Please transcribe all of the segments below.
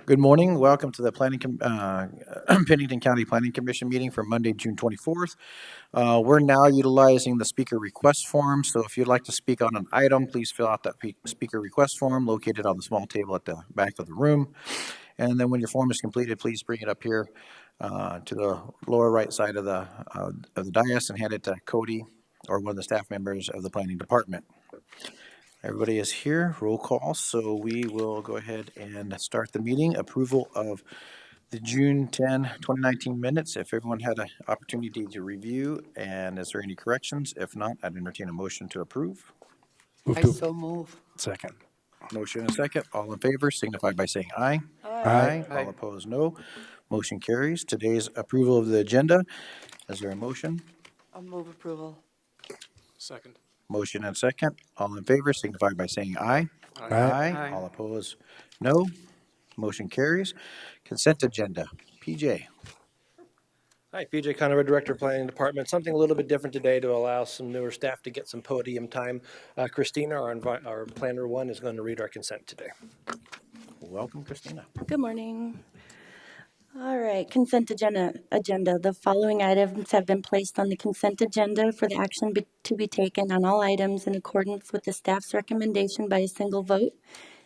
Good morning. Welcome to the Pennington County Planning Commission meeting for Monday, June 24th. We're now utilizing the speaker request form, so if you'd like to speak on an item, please fill out that speaker request form located on the small table at the back of the room. And then when your form is completed, please bring it up here to the lower right side of the dais and hand it to Cody or one of the staff members of the planning department. Everybody is here, roll call, so we will go ahead and start the meeting. Approval of the June 10, 2019 minutes, if everyone had an opportunity to review, and is there any corrections? If not, I'd entertain a motion to approve. So move. Second. Motion and a second, all in favor signify by saying aye. Aye. All opposed, no. Motion carries. Today's approval of the agenda, is there a motion? I'll move approval. Second. Motion and second, all in favor signify by saying aye. Aye. All opposed, no. Motion carries. Consent agenda, PJ. Hi, PJ Conover, Director of Planning Department. Something a little bit different today to allow some newer staff to get some podium time. Christina, our planner one, is going to read our consent today. Welcome, Christina. Good morning. All right, consent agenda. The following items have been placed on the consent agenda for the action to be taken on all items in accordance with the staff's recommendation by a single vote.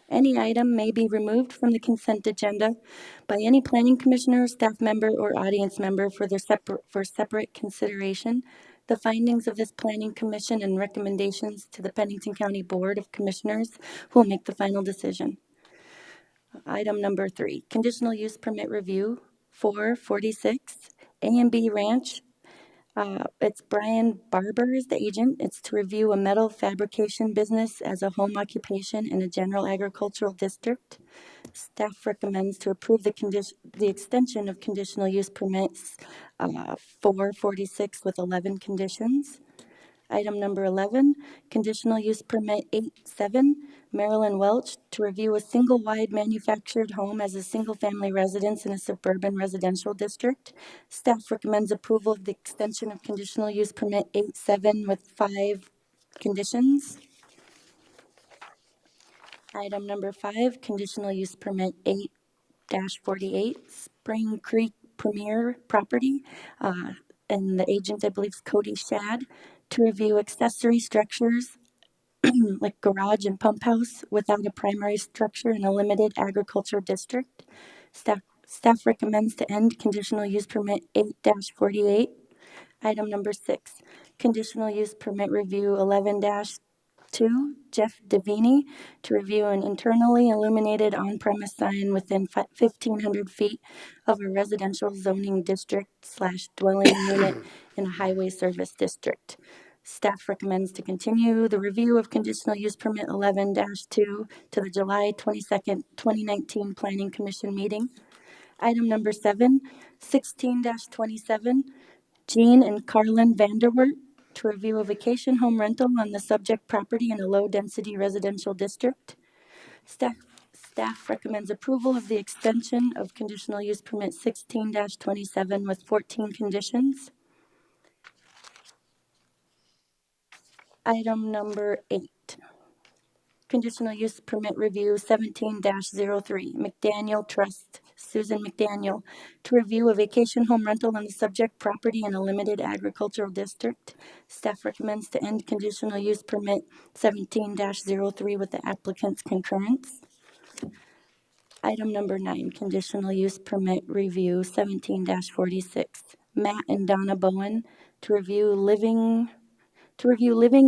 Any item may be removed from the consent agenda by any planning commissioner, staff member, or audience member for separate consideration. The findings of this planning commission and recommendations to the Pennington County Board of Commissioners will make the final decision. Item number 3, conditional use permit review, 446 A&B Ranch. It's Brian Barber is the agent. It's to review a metal fabrication business as a home occupation in a general agricultural district. Staff recommends to approve the extension of conditional use permits 446 with 11 conditions. Item number 11, conditional use permit 87, Marilyn Welch, to review a single-wide manufactured home as a single-family residence in a suburban residential district. Staff recommends approval of the extension of conditional use permit 87 with 5 conditions. Item number 5, conditional use permit 8-48, Spring Creek Premier Property, and the agent, I believe, is Cody Shad, to review accessory structures like garage and pump house without a primary structure in a limited agriculture district. Staff recommends to end conditional use permit 8-48. Item number 6, conditional use permit review 11-2, Jeff Davini, to review an internally illuminated on-premise sign within 1,500 feet of a residential zoning district/dwelling unit in a highway service district. Staff recommends to continue the review of conditional use permit 11-2 to the July 22nd, 2019 Planning Commission meeting. Item number 7, 16-27, Jean and Carlin Vanderwert, to review a vacation home rental on the subject property in a low-density residential district. Staff recommends approval of the extension of conditional use permit 16-27 with 14 conditions. Item number 8, conditional use permit review 17-03, McDaniel Trust, Susan McDaniel, to review a vacation home rental on the subject property in a limited agricultural district. Staff recommends to end conditional use permit 17-03 with the applicant's concurrence. Item number 9, conditional use permit review 17-46, Matt and Donna Bowen, to review living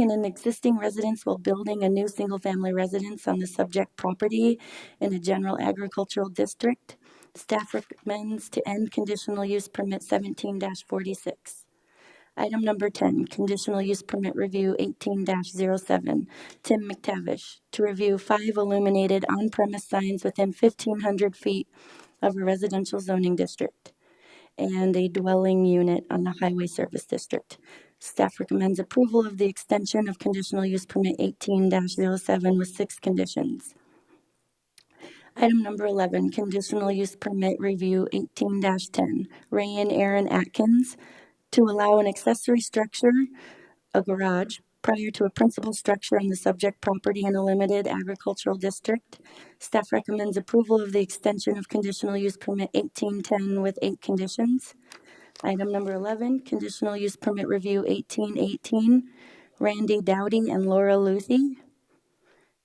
in an existing residence while building a new single-family residence on the subject property in a general agricultural district. Staff recommends to end conditional use permit 17-46. Item number 10, conditional use permit review 18-07, Tim McTavish, to review 5 illuminated on-premise signs within 1,500 feet of a residential zoning district and a dwelling unit on the highway service district. Staff recommends approval of the extension of conditional use permit 18-07 with 6 conditions. Item number 11, conditional use permit review 18-10, Ray and Aaron Atkins, to allow an accessory structure, a garage, prior to a principal structure on the subject property in a limited agricultural district. Staff recommends approval of the extension of conditional use permit 1810 with 8 conditions. Item number 11, conditional use permit review 1818, Randy Dowdy and Laura Luthi,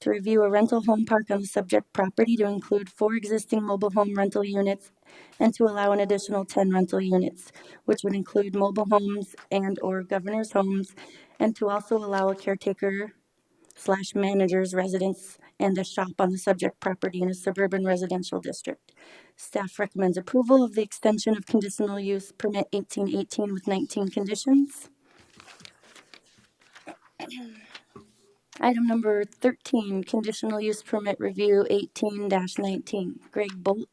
to review a rental home park on the subject property to include 4 existing mobile home rental units and to allow an additional 10 rental units, which would include mobile homes and/or governor's homes, and to also allow a caretaker/manager's residence and a shop on the subject property in a suburban residential district. Staff recommends approval of the extension of conditional use permit 1818 with 19 conditions. Item number 13, conditional use permit review 18-19. Greg Bolt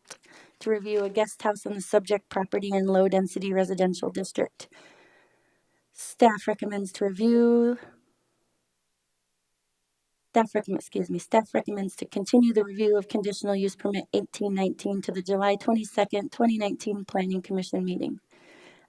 to review a guest house on the subject property in low-density residential district. Staff recommends to continue the review of conditional use permit 1819 to the July 22nd, 2019 Planning Commission meeting.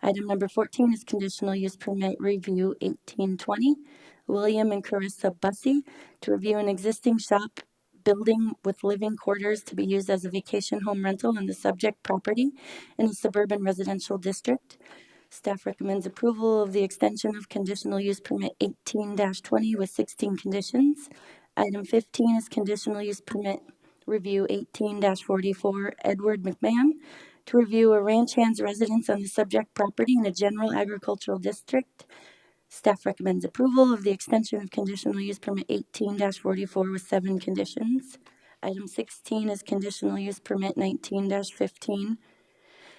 Item number 14 is conditional use permit review 1820. William and Carissa Bussey to review an existing shop building with living quarters to be used as a vacation home rental on the subject property in a suburban residential district. Staff recommends approval of the extension of conditional use permit 18-20 with 16 conditions. Item 15 is conditional use permit review 18-44, Edward McMahon, to review a ranch hand's residence on the subject property in a general agricultural district. Staff recommends approval of the extension of conditional use permit 18-44 with 7 conditions. Item 16 is conditional use permit 19-15,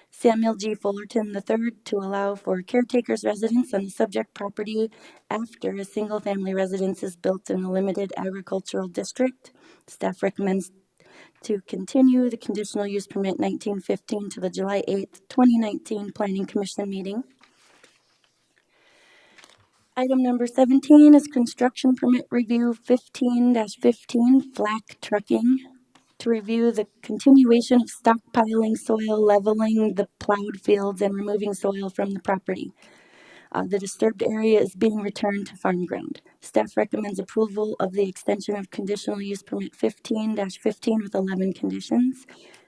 Samuel G. Fullerton III, to allow for caretaker's residence on the subject property after a single-family residence is built in a limited agricultural district. Staff recommends to continue the conditional use permit 1915 to the July 8th, 2019 Planning Commission meeting. Item number 17 is construction permit review 15-15, Flack Trucking, to review the continuation of stockpiling soil, leveling the plowed fields, and removing soil from the property. The disturbed area is being returned to farm ground. Staff recommends approval of the extension of conditional use permit 15-15 with 11 conditions.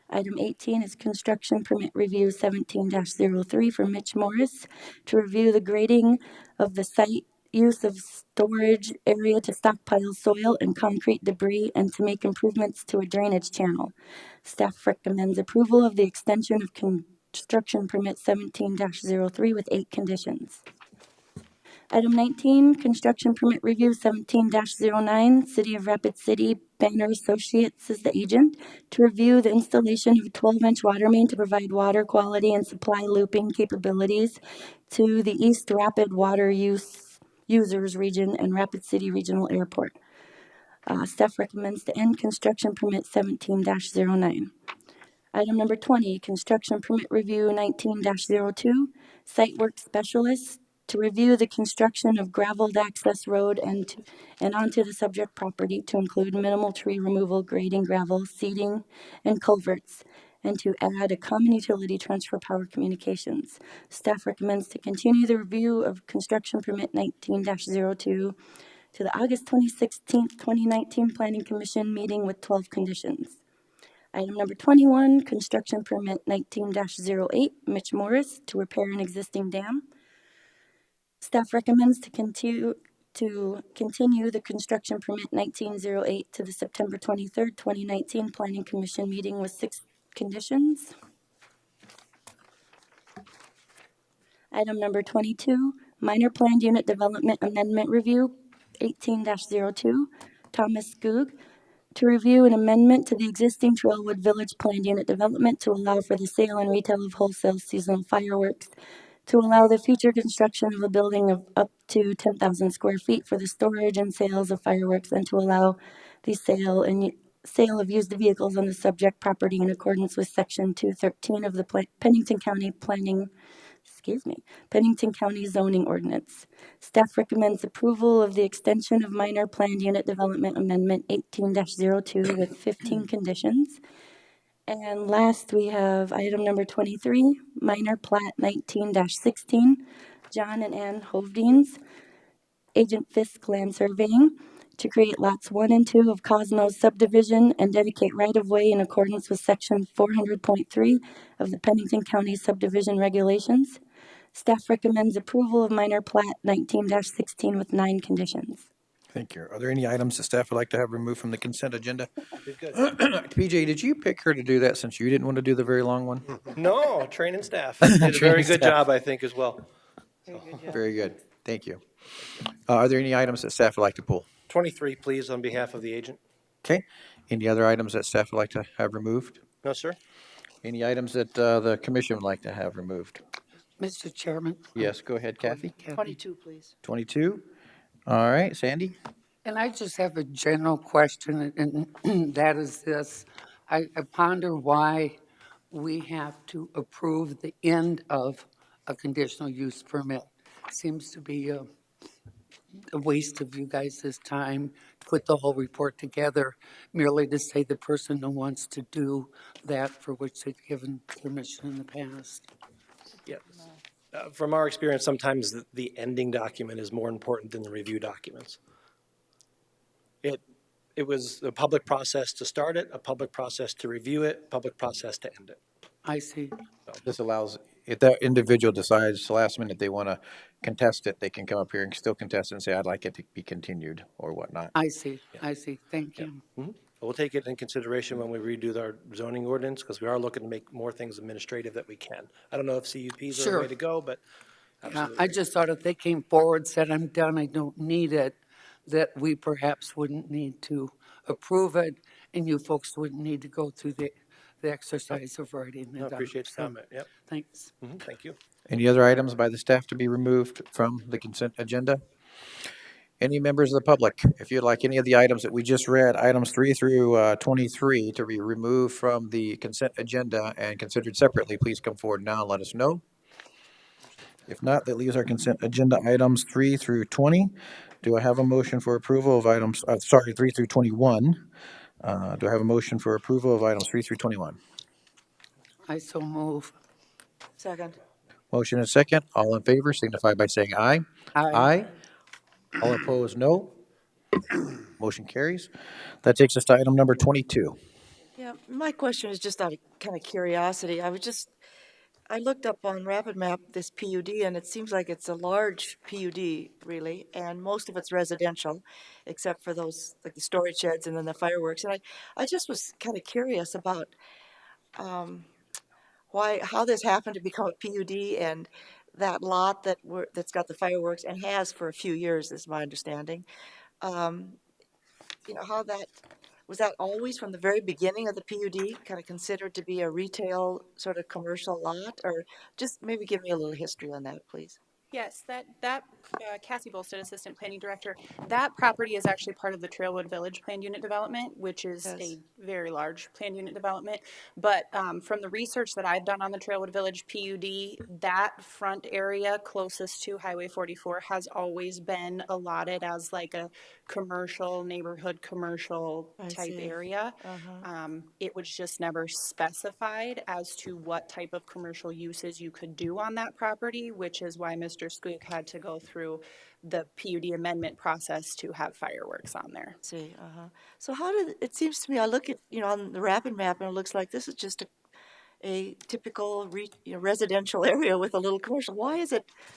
Item 18 is construction permit review 17-03 for Mitch Morris to review the grading of the site, use of storage area to stockpile soil and concrete debris, and to make improvements to a drainage channel. Staff recommends approval of the extension of construction permit 17-03 with 8 conditions. Item 19, construction permit review 17-09, City of Rapid City Banner Associates is the agent, to review the installation of a 12-inch water main to provide water quality and supply looping capabilities to the East Rapid Water Users Region and Rapid City Regional Airport. Staff recommends to end construction permit 17-09. Item number 20, construction permit review 19-02, site work specialist, to review the construction of gravelled access road and onto the subject property to include minimal tree removal, grading gravel, seeding, and culverts, and to add a common utility transfer power communications. Staff recommends to continue the review of construction permit 19-02 to the August 2016, 2019 Planning Commission meeting with 12 conditions. Item number 21, construction permit 19-08, Mitch Morris, to repair an existing dam. Staff recommends to continue the construction permit 1908 to the September 23rd, 2019 Planning Commission meeting with 6 conditions. Item number 22, minor planned unit development amendment review 18-02, Thomas Goog, to review an amendment to the existing Trailwood Village planned unit development to allow for the sale and retail of wholesale seasonal fireworks, to allow the future construction of a building of up to 10,000 square feet for the storage and sales of fireworks, and to allow the sale of used vehicles on the subject property in accordance with Section 213 of the Pennington County zoning ordinance. Staff recommends approval of the extension of minor planned unit development amendment 18-02 with 15 conditions. And last, we have item number 23, minor plat 19-16, John and Ann Hovdeens, Agent Fisk Land Surveying to create lots 1 and 2 of Cosmos subdivision and dedicate right-of-way in accordance with section 400.3 of the Pennington County subdivision regulations. Staff recommends approval of minor plat 19-16 with 9 conditions. Thank you. Are there any items that staff would like to have removed from the consent agenda? Did good. PJ, did you pick her to do that since you didn't want to do the very long one? No, training staff. Did a very Training good staff. job, I think, as well. Very good. Thank you. Are there any items that staff would like to pull? 23, please, on behalf of the agent. Okay. Any other items that staff would like to have removed? No, sir? Any items that the commission would like to have removed? Mr. Chairman. Yes, go ahead, Kathy. 22, please. 22. All right, Sandy? And I just have a general question, and that is this. I ponder why we have to approve the end of a conditional use permit. Seems to be a waste of you guys' time to put the whole report together merely to say the person who wants to do that for which they've given permission in the past. Yes. From our experience, sometimes the ending document is more important than the review documents. It was a public process to start it, a public process to review it, public process to end it. I see. This allows, if that individual decides last minute they want to contest it, they can come up here and still contest it and say, I'd like it to be continued or whatnot. I see. I see. Thank you. We'll take it in consideration when we redo our zoning ordinance, because we are looking to make more things administrative that we can. I don't know if CUPs are the Sure. way to go, but absolutely. I just thought if they came forward, said, I'm done, I don't need it, that we perhaps wouldn't need to approve it, and you folks wouldn't need to go through the exercise of writing it I up. appreciate the So, comment, yep. Thanks. Thank you. Any other items by the staff to be removed from the consent agenda? Any members of the public, if you'd like any of the items that we just read, items 3 through 23, to be removed from the consent agenda and considered separately, please come forward now and let us know. If not, that leaves our consent agenda items 3 through 20. Do I have a motion for approval of items, 3 through 21? Do I have a motion for approval of items 3 through 21? I so move. Second. Motion and second. All in favor signify by saying aye. Aye. All opposed, no. Motion carries. That takes us to item number 22. Yeah, my question is just out of kind of curiosity. I looked up on Rapid Map this PUD, and it seems like it's a large PUD, really, and most of it's residential, except for those, like the storage sheds and then the fireworks. And I just was kind of curious about how this happened to become a PUD, and that lot that's got the fireworks and has for a few years, is my understanding. How that was that always from the very beginning of the PUD kind of considered to be a retail sort of commercial lot, or just maybe give me a little history on that, please. Yes, Cassie Bolstead, Assistant Planning Director, that property is actually part of the Trailwood Village Planned Unit Development, which is Yes. a very large planned unit development. But from the research that I've done on the Trailwood Village PUD, that front area closest to Highway 44 has always been allotted as like a commercial, neighborhood commercial I type see. area. It was just never specified as to what type of commercial uses you could do on that property, which is why Mr. Skook had to go through the PUD amendment process to have fireworks on there. See, so it seems to me, I look at, on the Rapid Map, and it looks like this is just a typical residential area with a little commercial.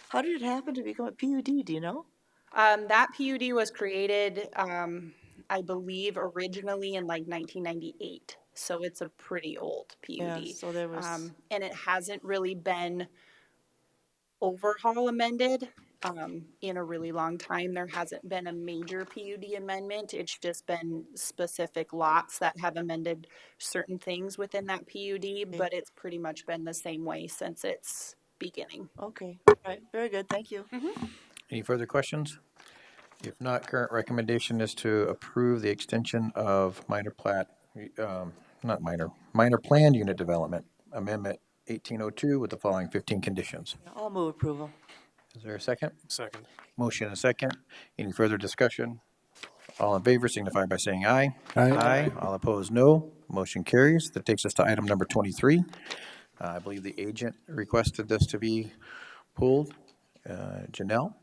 How did it happen to become a PUD, do you know? That PUD was created, I believe, originally in like 1998. So it's a pretty old PUD. Yeah, so there was. And it hasn't really been overhaul amended in a really long time. There hasn't been a major PUD amendment. It's just been specific lots that have amended certain things within that PUD, but it's pretty much been the same way since its beginning. Okay, all right, very good, thank you. Any further questions? If not, current recommendation is to approve the extension of minor planned unit development, amendment 1802 with the following 15 conditions. I'll move approval. Is there a second? Second. Motion and a second. Any further discussion? All in favor signify by saying aye. Aye. All opposed, no. Motion carries. That takes us to item number 23. I believe the agent requested this to be pulled. Janelle?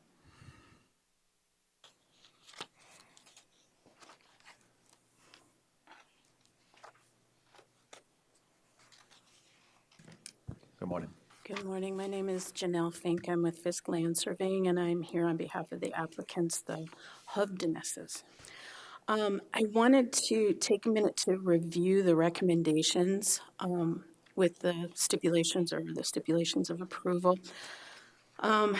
Good morning. Good morning. My name is Janelle Fink. I'm with Fisk Land Surveying, and I'm here on behalf of the applicants, the Hubdenesses. I wanted to take a minute to review the recommendations with the stipulations of approval. The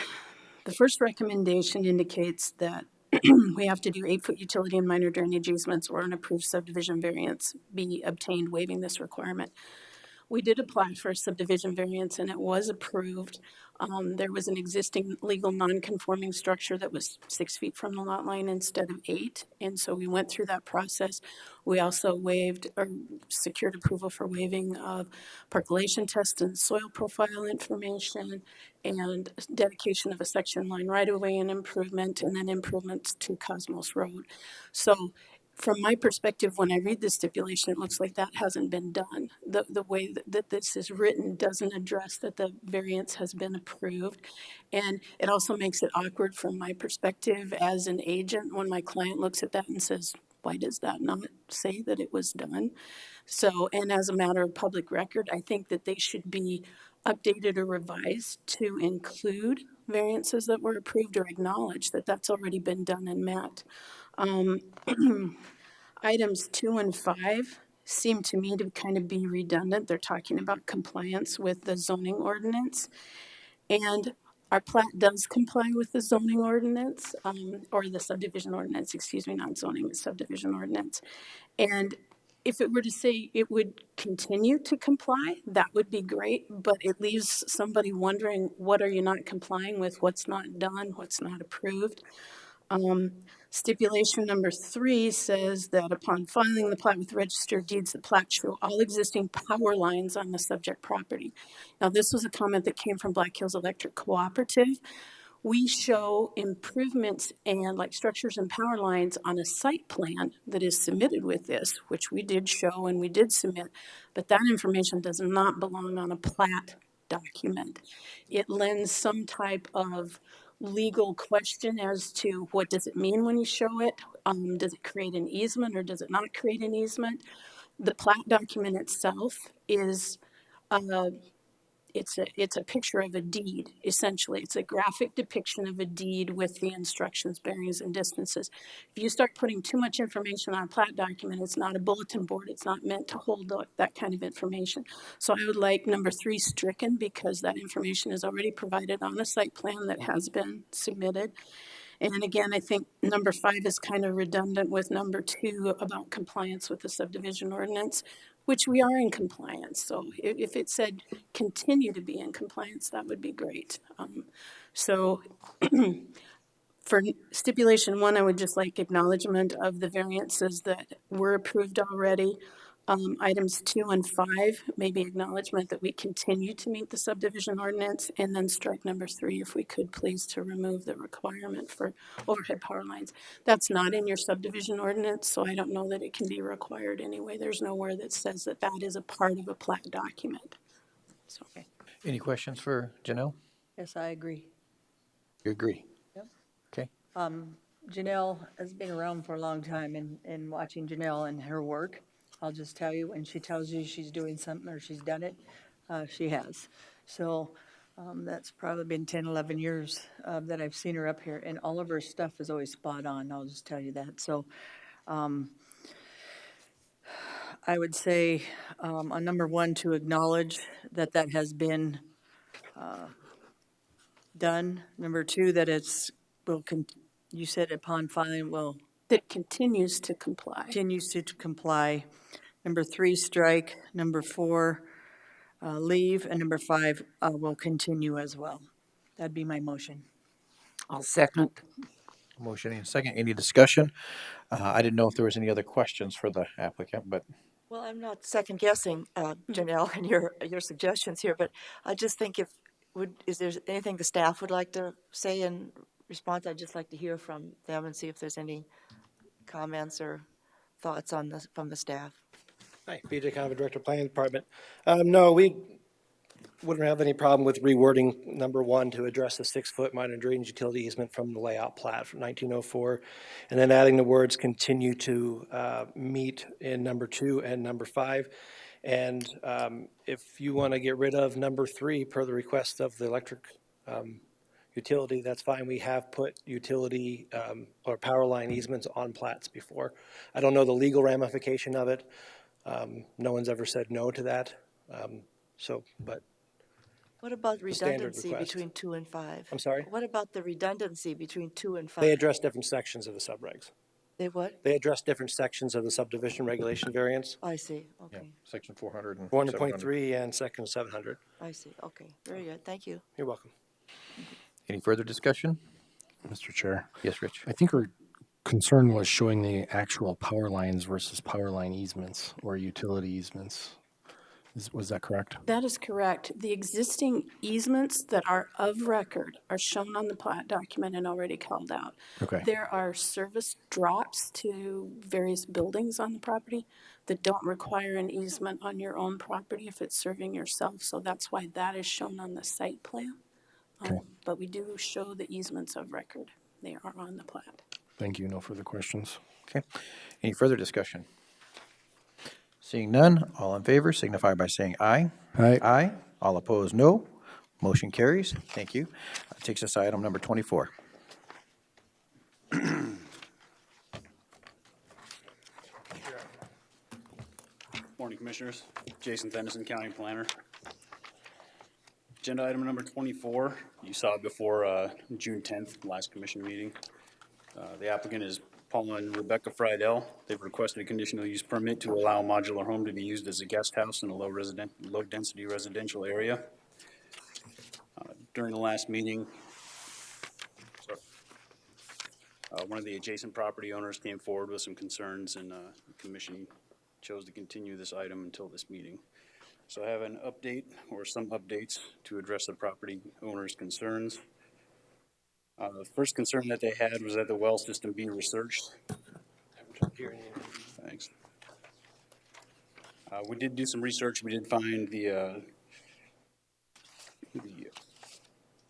first recommendation indicates that we have to do 8-foot utility and minor drainage easements or an approved subdivision variance be obtained waiving this requirement. We did apply for a subdivision variance and it was approved. There was an existing legal non-conforming structure that was 6 feet from the lot line instead of 8. And so we went through that process. We also waived or secured approval for waiving of percolation test and soil profile information and dedication of a section line right-of-way and improvement, and then improvements to Cosmos Road. So from my perspective, when I read the stipulation, it looks like that hasn't been done. The way that this is written doesn't address that the variance has been approved. And it also makes it awkward from my perspective as an agent when my client looks at that and says, why does that not say that it was done? So, and as a matter of public record, I think that they should be updated or revised to include variances that were approved or acknowledge that that's already been done and met. Items 2 and 5 seem to me to kind of be redundant. They're talking about compliance with the zoning ordinance. And our plat does comply with the zoning ordinance, or the subdivision ordinance, excuse me, not zoning, the subdivision ordinance. And if it were to say it would continue to comply, that would be great, but it leaves somebody wondering, what are you not complying with? What's not done? What's not approved? Stipulation number 3 says that upon filing the plat with registered deeds, the plat show all existing power lines on the subject property. Now, this was a comment that came from Black Hills Electric Cooperative. We show improvements and like structures and power lines on a site plan that is submitted with this, which we did show and we did submit, but that information does not belong on a plat document. It lends some type of legal question as to what does it mean when you show it? Does it create an easement or does it not create an easement? The plat document itself is it's a picture of a deed, essentially. It's a graphic depiction of a deed with the instructions, bearings, and distances. If you start putting too much information on a plat document, it's not a bulletin board. It's not meant to hold that kind of information. So I would like number 3 stricken because that information is already provided on a site plan that has been submitted. And again, I think number 5 is kind of redundant with number 2 about compliance with the subdivision ordinance, which we are in compliance. So if it said continue to be in compliance, that would be great. So for stipulation 1, I would just like acknowledgement of the variances that were approved already. Items 2 and 5, maybe acknowledgement that we continue to meet the subdivision ordinance, and then strike number 3, if we could please, to remove the requirement for overhead power lines. That's not in your subdivision ordinance, so I don't know that it can be required anyway. There's nowhere that says that that is a part of a plat document. So, okay. Any questions for Janelle? Yes, I agree. You agree? Yep. Okay. Janelle has been around for a long time, and watching Janelle and her work, I'll just tell you, when she tells you she's doing something or she's done it, she has. So that's probably been 10, 11 years that I've seen her up here, and all of her stuff is always spot on, I'll just tell you that. So I would say on number 1, to acknowledge that that has been done. Number 2, that you said upon filing will That continues to comply. continues to comply. Number 3, strike. Number 4, leave. And number 5, will continue as well. That'd be my motion. I'll second. Motion and second. Any discussion? I didn't know if there was any other questions for the applicant, but Well, I'm not second guessing, Janelle, and your suggestions here, but I just think is there anything the staff would like to say in response? I'd just like to hear from them and see if there's any comments or thoughts on this from the staff. Hi, PJ Conover, Director of Planning Department. No, we wouldn't have any problem with rewording number 1 to address the 6-foot minor drainage utility easement from the layout plat from 1904, and then adding the words continue to meet in number 2 and number 5. And if you want to get rid of number 3 per the request of the electric utility, that's fine. We have put utility or power line easements on plats before. I don't know the legal ramification of it. No one's ever said no to that. But What about the standard redundancy request. between 2 and 5? I'm sorry? What about the redundancy between 2 and 5? They address different sections of the subregs. They what? They address different sections of the subdivision regulation variance, I see, Yeah, okay. section 400 and 700. 400.3 and section 700. I see, okay, very good, thank you. You're welcome. Any further discussion? Mr. Chair, Yes, Rich? I think our concern was showing the actual power lines versus power line easements or utility easements. Was that correct? That is correct. The existing easements that are of record are shown on the plat document and already called out. Okay. There are service drops to various buildings on the property that don't require an easement on your own property if it's serving yourself, so that's why that is shown on the site plan. Okay. But we do show the easements of record. They are on the plat. Thank you. No further questions. Okay. Any further discussion? Seeing none, all in favor signify by saying aye. Aye. Aye. All opposed, no. Motion carries. Thank you. That takes us to item number 24. Morning, Commissioners. Jason Fennison, County Planner. Agenda item number 24, you saw it before June 10th, last commission meeting. The applicant is Paula and Rebecca Friedel. They've requested a conditional use permit to allow a modular home to be used as a guest house in a low-density residential area. During the last meeting, one of the adjacent property owners came forward with some concerns, and the commission chose to continue this item until this meeting. So I have an update or some updates to address the property owner's concerns. The first concern that they had was that the well system be researched. Thanks. We did do some research. We did find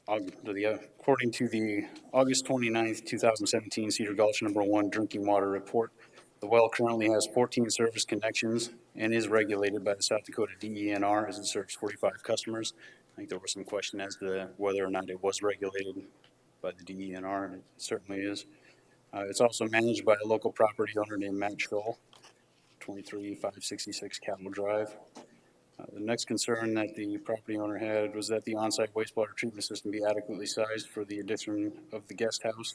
according to the August 29th, 2017 Cedar Gulch No. 1 drinking water report, the well currently has 14 service connections and is regulated by the South Dakota DENR as it serves 45 customers. I think there was some question as to whether or not it was regulated by the DENR, and it certainly is. It's also managed by a local property owner named Matt Scholl, 23566 Cattle Drive. The next concern that the property owner had was that the on-site wastewater treatment system be adequately sized for the addition of the guest house.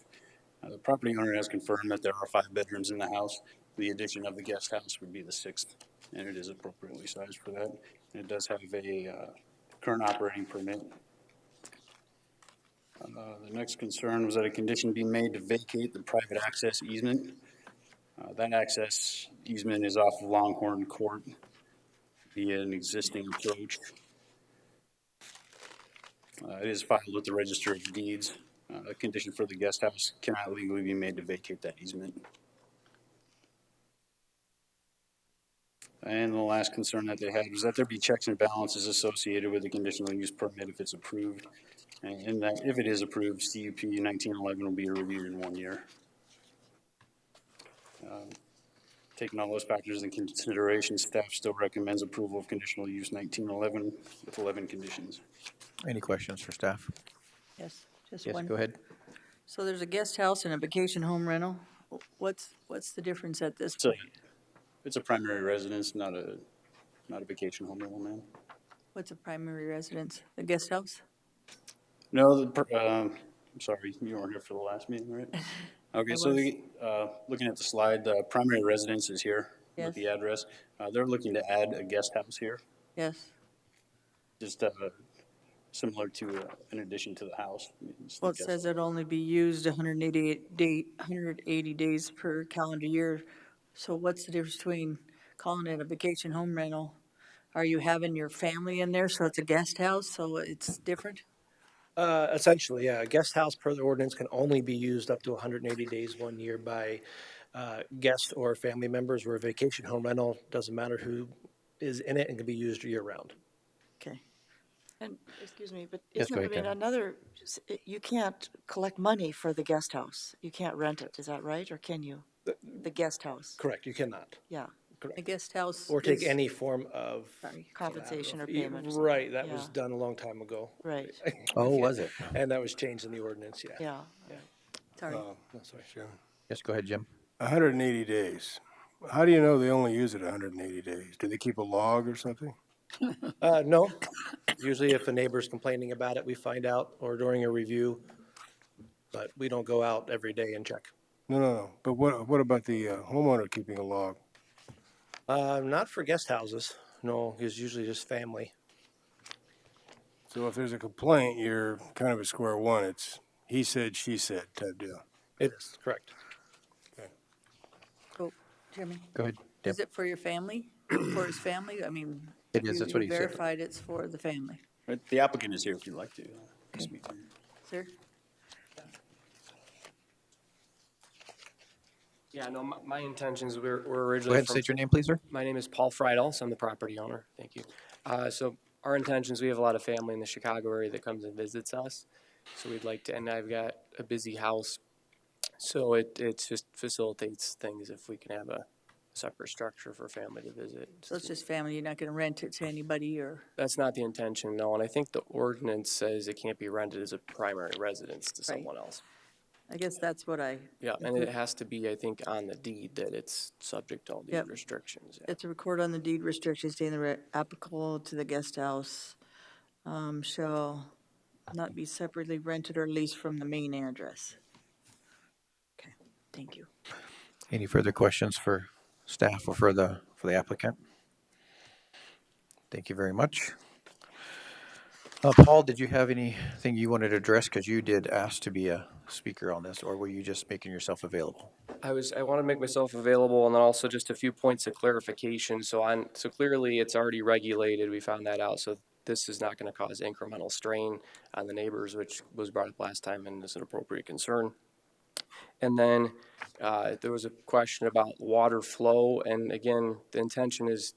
The property owner has confirmed that there are 5 bedrooms in the house. The addition of the guest house would be the 6th, and it is appropriately sized for that. And it does have a current operating permit. The next concern was that a condition be made to vacate the private access easement. That access easement is off of Longhorn Court via an existing approach. It is filed with the Register of Deeds. A condition for the guest house cannot legally be made to vacate that easement. And the last concern that they had was that there be checks and balances associated with the conditional use permit if it's approved. And that if it is approved, CUP 1911 will be reviewed in 1 year. Taking all those factors into consideration, staff still recommends approval of conditional use 1911 with 11 conditions. Any questions for staff? Yes, just Yes, one. go ahead. So there's a guest house and a vacation home rental. What's the difference at this So point? it's a primary residence, not a vacation home rental, ma'am. What's a primary residence? The guest house? No, I'm sorry, you weren't here for the last meeting, right? Okay, so looking at the slide, the primary residence is here Yes. with the address. They're looking to add a guest house here, Yes. just similar to an addition to the house. It's the Well, it guest says it'll only be used 180 days per calendar year. So what's the difference between calling it a vacation home rental? Are you having your family in there, so it's a guest house, so it's different? Essentially, yeah. A guest house per the ordinance can only be used up to 180 days 1 year by guests or family members, where a vacation home rental, doesn't matter who is in it and can be used year round. Okay. And, excuse me, but Yes, isn't, go I ahead, mean, Kevin. you can't collect money for the guest house. You can't rent it, is that right, or can you? The guest house, Correct, you cannot. yeah. A guest house. Or take is- any form of. Sorry. Compensation or Yeah, payment or something. right, that was Yeah. done a long time ago. Right, Oh, was it? And that was changed in the ordinance, yeah. yeah. Right. Sorry. No, sorry. Yes, go ahead, Jim. 180 days. How do you know they only use it 180 days? Do they keep a log or something? No, usually if a neighbor's complaining about it, we find out, or during a review, but we don't go out every day and check. No. But what about the homeowner keeping a log? Not for guest houses, no, it's usually just family. So if there's a complaint, you're kind of at square one. It's he said, she said type deal. It is, correct. Oh, Jimmy, Go ahead. Deb. is it for your family, for his family? I mean. It is, you- that's what you he said. verified it's for the family. Right, the applicant is here if you'd like to speak to him. Sir? Yeah, no, my intentions were Go originally. ahead and state your name, please, sir. My name is Paul Friedel, so I'm the property owner. Thank you. So our intentions, we have a lot of family in the Chicago area that comes and visits us. So we'd like to, and I've got a busy house. So it just facilitates things if we can have a separate structure for family to visit. So it's just family, you're not gonna rent it to anybody or, That's not the intention, no. And I think the ordinance says it can't be rented as a primary residence to Right. someone else. I guess that's what I, Yeah, and it has to be, I think, on the deed that it's subject to all Yep. deed restrictions. Yeah. it's a record on the deed restrictions stating the applicable to the guest house, shall not be separately rented or leased from the main address. Okay, thank you. Any further questions for staff or for the applicant? Thank you very much. Paul, did you have anything you wanted to address? Because you did ask to be a speaker on this, or were you just making yourself available? I want to make myself available, and then also just a few points of clarification. So clearly it's already regulated. We found that out. So this is not going to cause incremental strain on the neighbors, which was brought up last time and is an appropriate concern. And then there was a question about water flow. And again, the intention is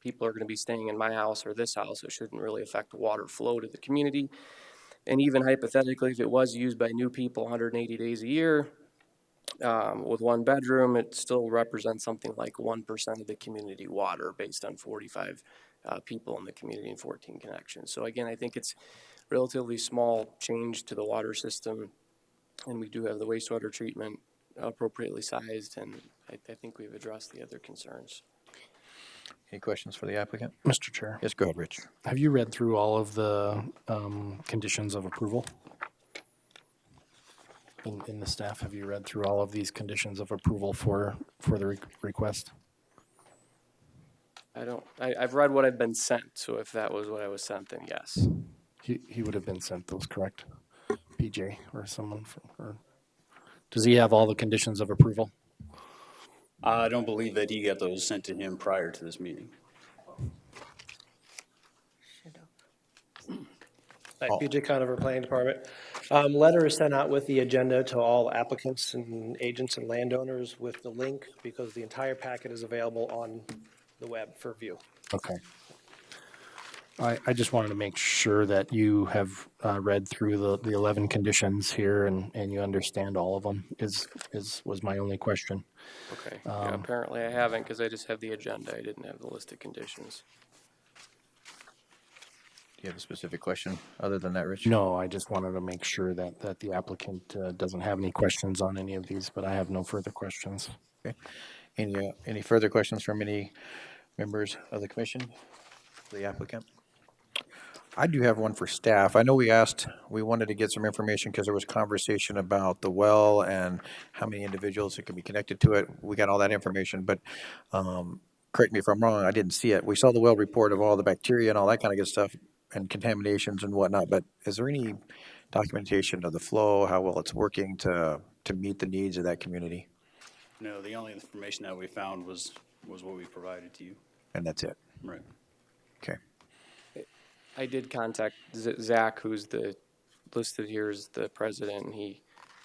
people are going to be staying in my house or this house. It shouldn't really affect water flow to the community. And even hypothetically, if it was used by new people 180 days a year with one bedroom, it still represents something like 1% of the community water based on 45 people in the community and 14 connections. So again, I think it's relatively small change to the water system. And we do have the wastewater treatment appropriately sized, and I think we've addressed the other concerns. Any questions for the applicant? Mr. Chair, Yes, go ahead, Rich. have you read through all of the conditions of approval? In the staff, have you read through all of these conditions of approval for the request? I've read what I've been sent, so if that was what I was sent, then yes. He would have been sent those, correct? PJ or someone or does he have all the conditions of approval? I don't believe that he got those sent to him prior to this meeting. Hi, PJ Conover, Planning Department. Letter is sent out with the agenda to all applicants and agents and landowners with the link because the entire packet is available on the web for view. Okay. I just wanted to make sure that you have read through the 11 conditions here and you understand all of them was my only question. Okay, yeah, apparently I haven't, because I just have the agenda. I didn't have the list of conditions. Do you have a specific question other than that, Rich? No, I just wanted to make sure that the applicant doesn't have any questions on any of these, but I have no further questions. Okay. Any further questions from any members of the commission, the applicant? I do have one for staff. I know we wanted to get some information because there was conversation about the well and how many individuals that could be connected to it. We got all that information, but correct me if I'm wrong, I didn't see it. We saw the well report of all the bacteria and all that kind of good stuff and contaminations and whatnot, but is there any documentation of the flow, how well it's working to meet the needs of that community? No, the only information that we found was what we provided to you. And that's it? Right. Okay. I did contact Zach, who's listed here as the president, and he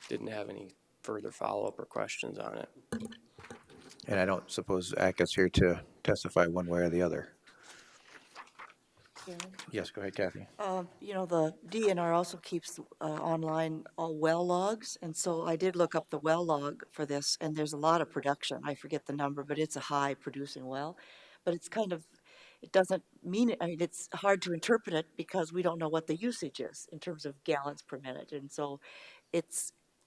didn't have any further follow-up or questions on it. And I don't suppose Zach is here to testify one way or the other. Yes, go ahead, Kathy. You know, the DNR also keeps online all well logs, and so I did look up the well log for this, and there's a lot of production. I forget the number, but it's a high producing well. But it's kind of, it doesn't mean it, I mean, it's hard to interpret it because we don't know what the usage is in terms of gallons per minute. And so it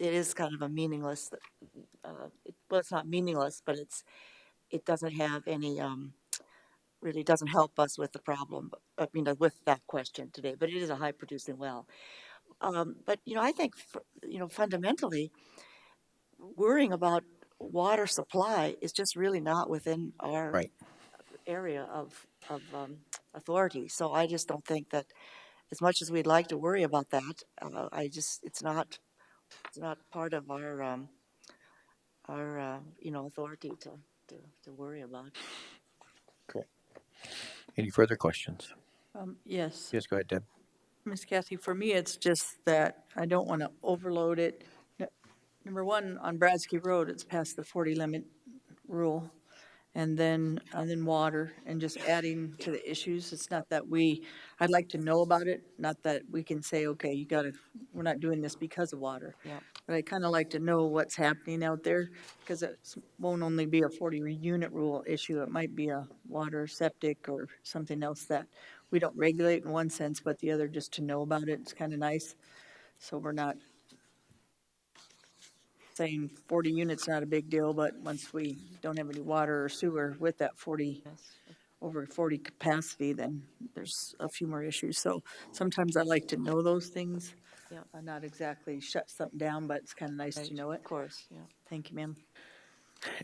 is kind of a meaningless, well, it's not meaningless, but it doesn't have any, really doesn't help us with the problem, with that question today, but it is a high producing well. But, I think, fundamentally, worrying about water supply is just really not within our Right. area of authority. So I just don't think that, as much as we'd like to worry about that, it's not part of our authority to worry about. Okay. Any further questions? Yes, Yes, go ahead, Deb. Miss Kathy, for me, it's just that I don't want to overload it. Number one, on Bradsky Road, it's past the 40 limit rule. And then water, and just adding to the issues. It's not that I'd like to know about it, not that we can say, okay, we're not doing this because of water. Yeah. But I kind of like to know what's happening out there, because it won't only be a 40 unit rule issue. It might be a water, septic, or something else that we don't regulate in one sense, but the other, just to know about it, it's kind of nice. So we're not saying 40 units not a big deal, but once we don't have any water or sewer with that 40, over 40 capacity, then there's a few more issues. So sometimes I like to know those things. Yeah. Not exactly shut something down, but it's kind of nice to know it. Of course, yeah. Thank you, ma'am.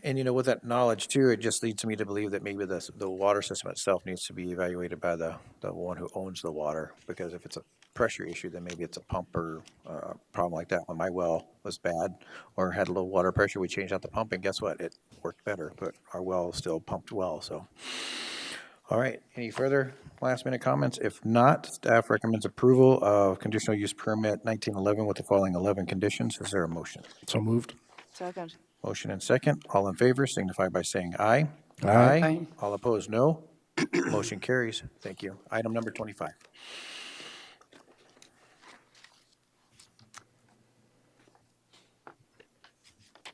And with that knowledge too, it just leads me to believe that maybe the water system itself needs to be evaluated by the one who owns the water. Because if it's a pressure issue, then maybe it's a pump or problem like that. When my well was bad or had a low water pressure, we changed out the pump, and guess what? It worked better, but our well still pumped well. So, all right. Any further last minute comments? If not, staff recommends approval of conditional use permit 1911 with the following 11 conditions. Is there a motion? So moved. Second. Motion and second. All in favor signify by saying aye. Aye. Aye. All opposed, no. Motion carries. Thank you. Item number 25.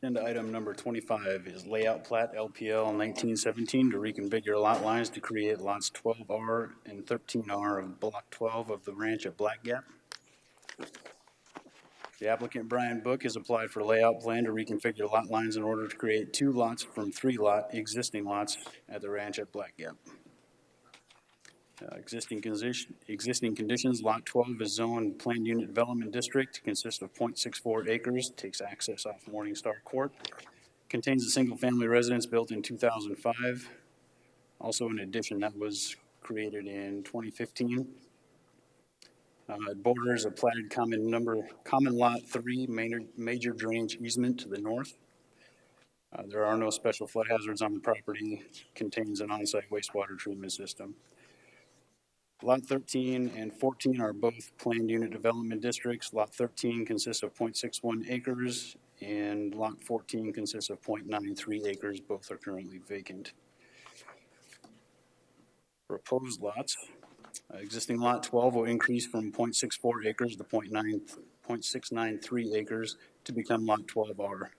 Agenda item number 25 is layout plat LPL 1917 to reconfigure lot lines to create lots 12R and 13R of block 12 of the ranch at Black Gap. The applicant, Brian Book, has applied for a layout plan to reconfigure lot lines in order to create 2 lots from 3 existing lots at the ranch at Black Gap. Existing conditions, lot 12 is zoned planned unit development district, consists of 0.64 acres, takes access off Morningstar Court, contains a single-family residence built in 2005, also an addition that was created in 2015. It borders a platted common lot 3 major drainage easement to the north. There are no special flood hazards on the property, contains an on-site wastewater treatment system. Lot 13 and 14 are both planned unit development districts. Lot 13 consists of 0.61 acres and lot 14 consists of 0.93 acres. Both are currently vacant. Proposed lots. Existing lot 12 will increase from 0.64 acres to 0.693 acres to become lot 12R.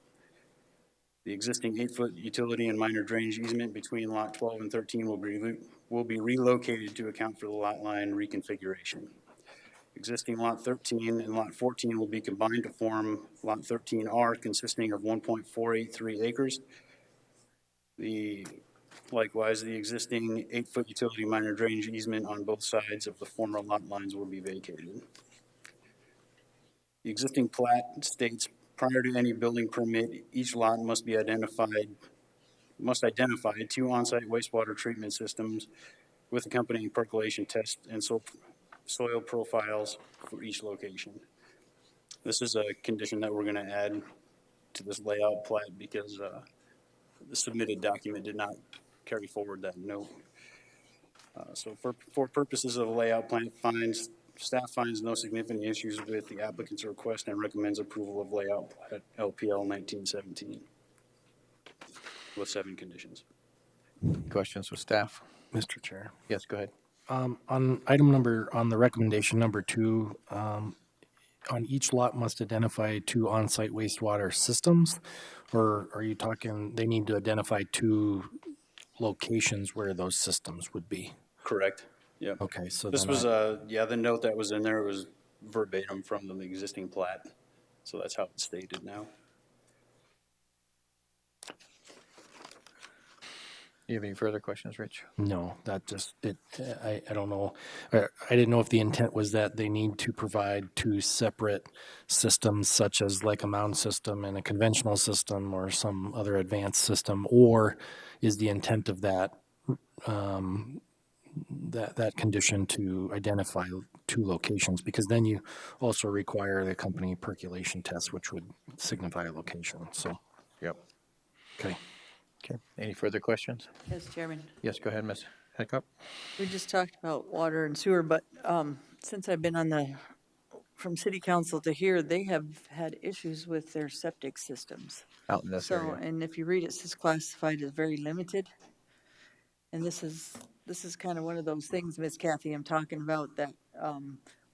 The existing 8-foot utility and minor drainage easement between lot 12 and 13 will be relocated to account for the lot line reconfiguration. Existing lot 13 and lot 14 will be combined to form lot 13R, consisting of 1.483 acres. Likewise, the existing 8-foot utility minor drainage easement on both sides of the former lot lines will be vacated. The existing plat states, prior to any building permit, each lot must identify 2 on-site wastewater treatment systems with accompanying percolation tests and soil profiles for each location. This is a condition that we're going to add to this layout plat because the submitted document did not carry forward that note. So for purposes of the layout plan, staff finds no significant issues with the applicant's request and recommends approval of layout plat LPL 1917 with 7 conditions. Questions with staff? Mr. Chair. Yes, go ahead. On the recommendation number 2, on each lot must identify 2 on-site wastewater systems? Or are you talking, they need to identify 2 locations where those systems would be? Correct. Yep. Okay, so This then was, the note that was in there was verbatim from the existing plat. So that's how it's stated now. You have any further questions, Rich? no, that just, I don't know. I didn't know if the intent was that they need to provide 2 separate systems, such as like a mound system and a conventional system or some other advanced system, or is the intent of that, that condition to identify 2 locations? Because then you also require the company percolation test, which would signify a location, so, Yep. okay. Okay, any further questions? Yes, Chairman. Yes, go ahead, Ms. Hadcock. We just talked about water and sewer, but since I've been from city council to here, they have had issues with their septic systems. Out in this So, area. and if you read it, it's classified as very limited. And this is kind of one of those things, Miss Kathy, I'm talking about, that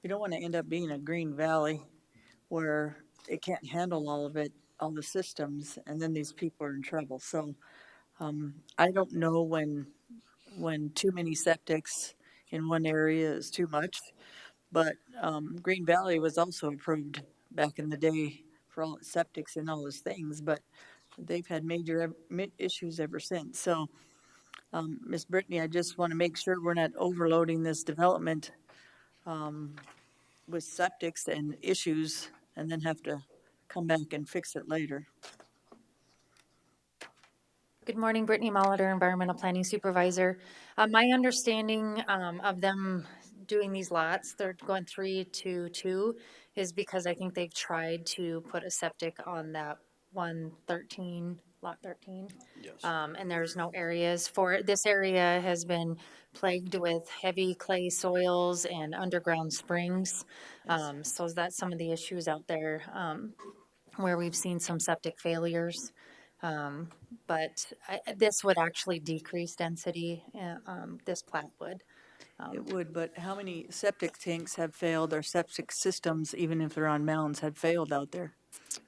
we don't want to end up being a green valley where it can't handle all of it, all the systems, and then these people are in trouble. So I don't know when too many septics in one area is too much, but Green Valley was also approved back in the day for all its septics and all those things, but they've had major issues ever since. So, Ms. Brittany, I just want to make sure we're not overloading this development with septics and issues and then have to come back and fix it later. Good morning, Brittany Molitor, Environmental Planning Supervisor. My understanding of them doing these lots, they're going 3 to 2, is because I think they've tried to put a septic on that 113, lot 13. Yes. And there's no areas for it. This area has been plagued with heavy clay soils and underground springs. So that's some of the issues out there where we've seen some septic failures. But this would actually decrease density, this plat would. It would, but how many septic tanks have failed, or septic systems, even if they're on mounds, have failed out there?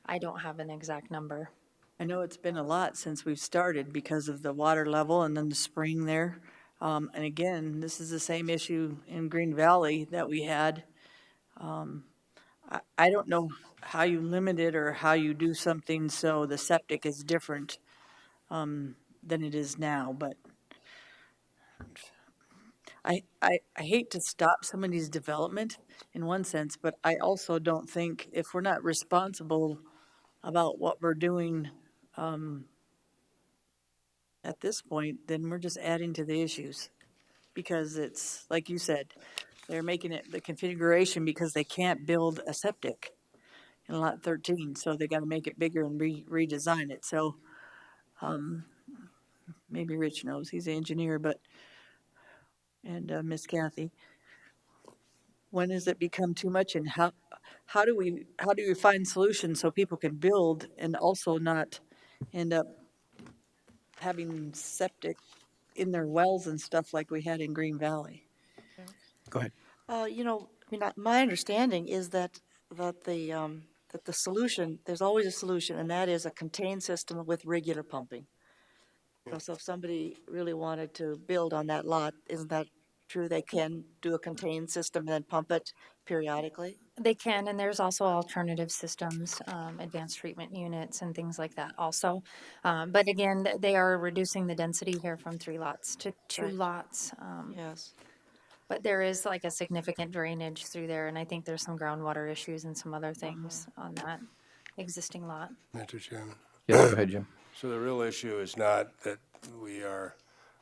I don't have an exact number. I know it's been a lot since we've started because of the water level and then the spring there. And again, this is the same issue in Green Valley that we had. I don't know how you limit it or how you do something so the septic is different than it is now, but I hate to stop somebody's development in one sense, but I also don't think if we're not responsible about what we're doing at this point, then we're just adding to the issues. Because it's, like you said, they're making it the configuration because they can't build a septic in lot 13, so they gotta make it bigger and redesign it, so maybe Rich knows, he's the engineer, but, and Miss Kathy, when does it become too much, and how do we find solutions so people can build and also not end up having septic in their wells and stuff like we had in Green Valley? Go ahead. My understanding is that the solution, there's always a solution, and that is a contained system with regular pumping. So if somebody really wanted to build on that lot, isn't that true? They can do a contained system and then pump it periodically? They can, and there's also alternative systems, advanced treatment units and things like that also. But again, they are reducing the density here from 3 lots to 2 Right. lots. Yes. But there is like a significant drainage through there, and I think there's some groundwater issues and some other things on that existing lot. Mr. Chairman. Yes, go ahead, Jim. So the real issue is not that we are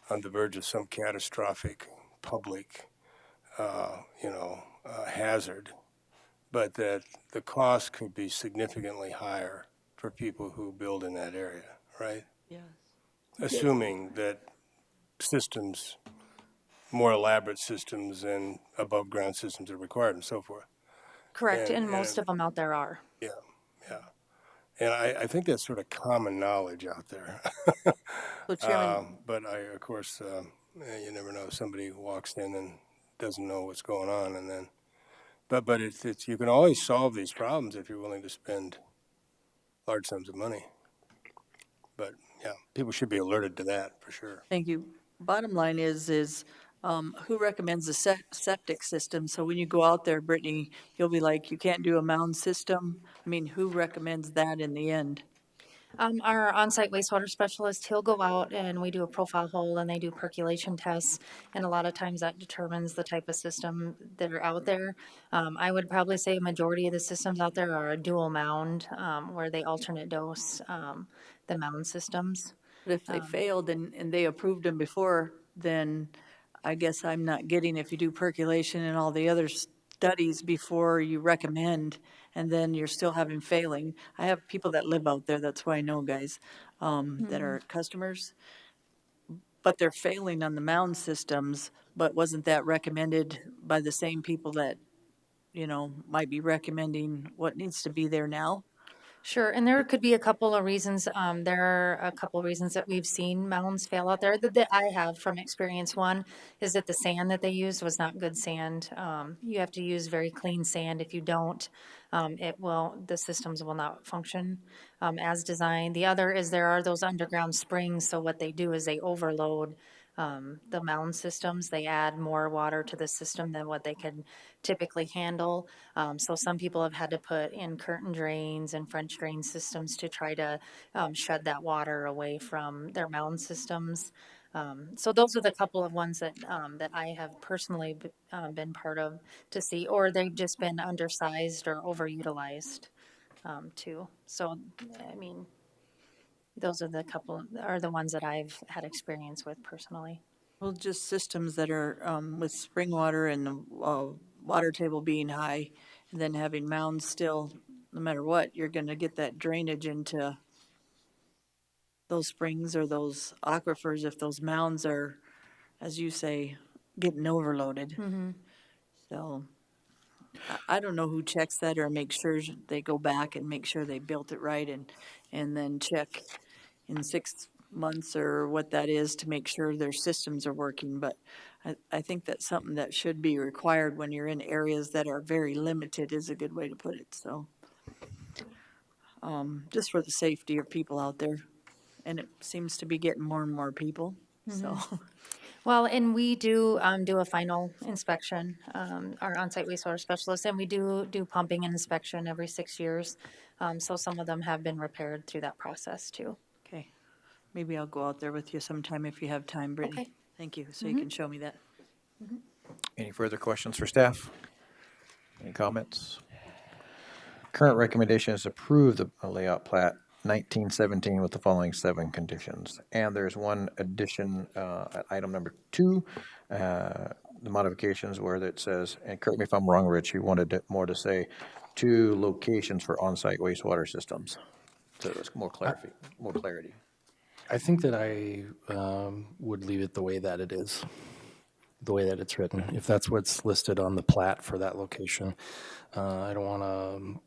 on the verge of some catastrophic public, hazard, but that the cost could be significantly higher for people who build in that area, right? Yes. Assuming that systems, more elaborate systems and above-ground systems are required and so forth. Correct, And- and most and- of them out there are. Yeah. And I think that's sort of common knowledge out there. So Chairman, But of course, you never know. Somebody walks in and doesn't know what's going on, and then, but it's, you can always solve these problems if you're willing to spend large sums of money. But, yeah, people should be alerted to that, for sure. Thank you. Bottom line is, who recommends the septic system? So when you go out there, Brittany, you'll be like, you can't do a mound system? I mean, who recommends that in the end? Our on-site wastewater specialist, he'll go out and we do a profile hole and they do percolation tests. And a lot of times that determines the type of system that are out there. I would probably say a majority of the systems out there are a dual mound, where they alternate dose, the mound systems. But if they failed and they approved them before, then I guess I'm not getting if you do percolation and all the other studies before you recommend, and then you're still having failing. I have people that live out there, that's why I know, guys, that are customers. But they're failing on the mound systems, but wasn't that recommended by the same people that, might be recommending what needs to be there now? Sure, and there could be a couple of reasons. There are a couple of reasons that we've seen mounds fail out there that I have from experience. One is that the sand that they used was not good sand. You have to use very clean sand. If you don't, the systems will not function as designed. The other is there are those underground springs, so what they do is they overload the mound systems. They add more water to the system than what they can typically handle. So some people have had to put in curtain drains and French drain systems to try to shed that water away from their mound systems. So those are the couple of ones that I have personally been part of to see, or they've just been undersized or overutilized too. So, I mean, those are the ones that I've had experience with personally. Well, just systems that are with spring water and the water table being high, and then having mounds still, no matter what, you're gonna get that drainage into those springs or those aquifers if those mounds are, as you say, getting overloaded. So I don't know who checks that or makes sure they go back and make sure they built it right and then check in 6 months or what that is to make sure their systems are working. But I think that's something that should be required when you're in areas that are very limited is a good way to put it. So just for the safety of people out there. And it seems to be getting more and more people, so. Well, and we do do a final inspection, our on-site wastewater specialist, and we do pumping and inspection every 6 years. So some of them have been repaired through that process too. Okay, maybe I'll go out there with you sometime if you have time, Brittany. Okay. Thank you, so you can show me that. Any further questions for staff? Any comments? Current recommendation is approve the layout plat 1917 with the following 7 conditions. And there's one addition at item number 2, the modifications where it says, and correct me if I'm wrong, Rich, you wanted more to say 2 locations for on-site wastewater systems. So there's more clarity. I think that I would leave it the way that it is, the way that it's written. If that's what's listed on the plat for that location, I don't want to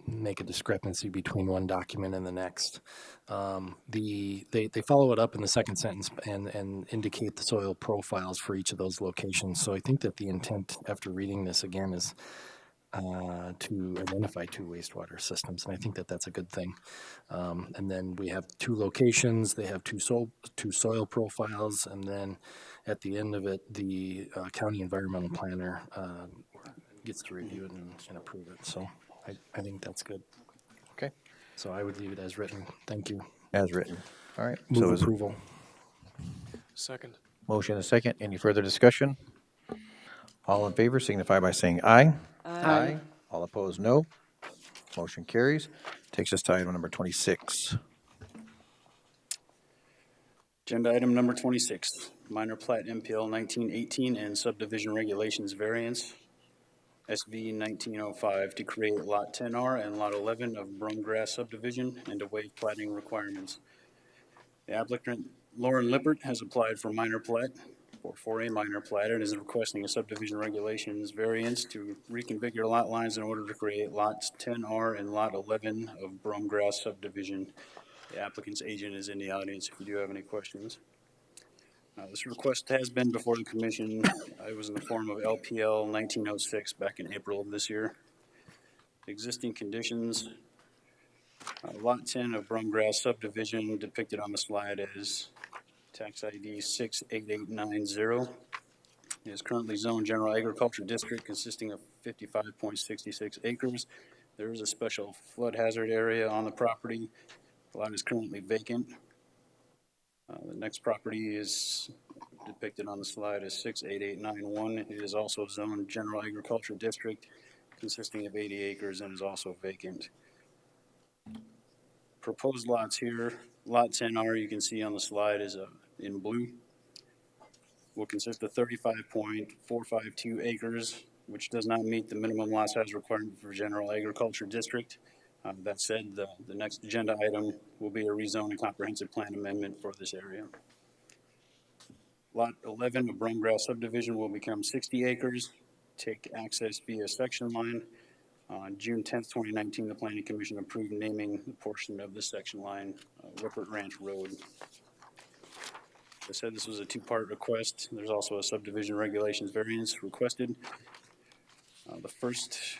make a discrepancy between one document and the next. They follow it up in the second sentence and indicate the soil profiles for each of those locations. So I think that the intent after reading this again is to identify 2 wastewater systems, and I think that that's a good thing. And then we have 2 locations, they have 2 soil profiles, and then at the end of it, the county environmental planner gets to review it and approve it. So I think that's good. Okay. So I would leave it as written. Thank you. As written. All right. Move So is approval. Second. motion and a second. Any further discussion? All in favor signify by saying aye. Aye. All opposed, no. Motion carries. Takes us to item number 26. Agenda item number 26, minor plat MPL 1918 and subdivision regulations variance, SV 1905, to create Lot 10R and Lot 11 of Brumgrass subdivision and to waive plating requirements. The applicant, Lauren Lippert, has applied for minor plat, or for a minor plat, and is requesting a subdivision regulations variance to reconfigure lot lines in order to create lots 10R and Lot 11 of Brumgrass subdivision. The applicant's agent is in the audience if you do have any questions. This request has been before the commission. It was in the form of LPL 1906 back in April of this year. Existing conditions, Lot 10 of Brumgrass subdivision depicted on the slide is tax ID 68890. It is currently zoned general agriculture district consisting of 55.66 acres. There is a special flood hazard area on the property. The lot is currently vacant. The next property is depicted on the slide as 68891. It is also zoned general agriculture district consisting of 80 acres and is also vacant. Proposed lots here, lot 10R you can see on the slide is in blue. Will consist of 35.452 acres, which does not meet the minimum lot size requirement for general agriculture district. That said, the next agenda item will be a rezoning comprehensive plan amendment for this area. Lot 11 of Brumgrass subdivision will become 60 acres, take access via section line. On June 10th, 2019, the Planning Commission approved naming the portion of this section line Whippert Ranch Road. I said this was a two-part request. There's also a subdivision regulations variance requested. The first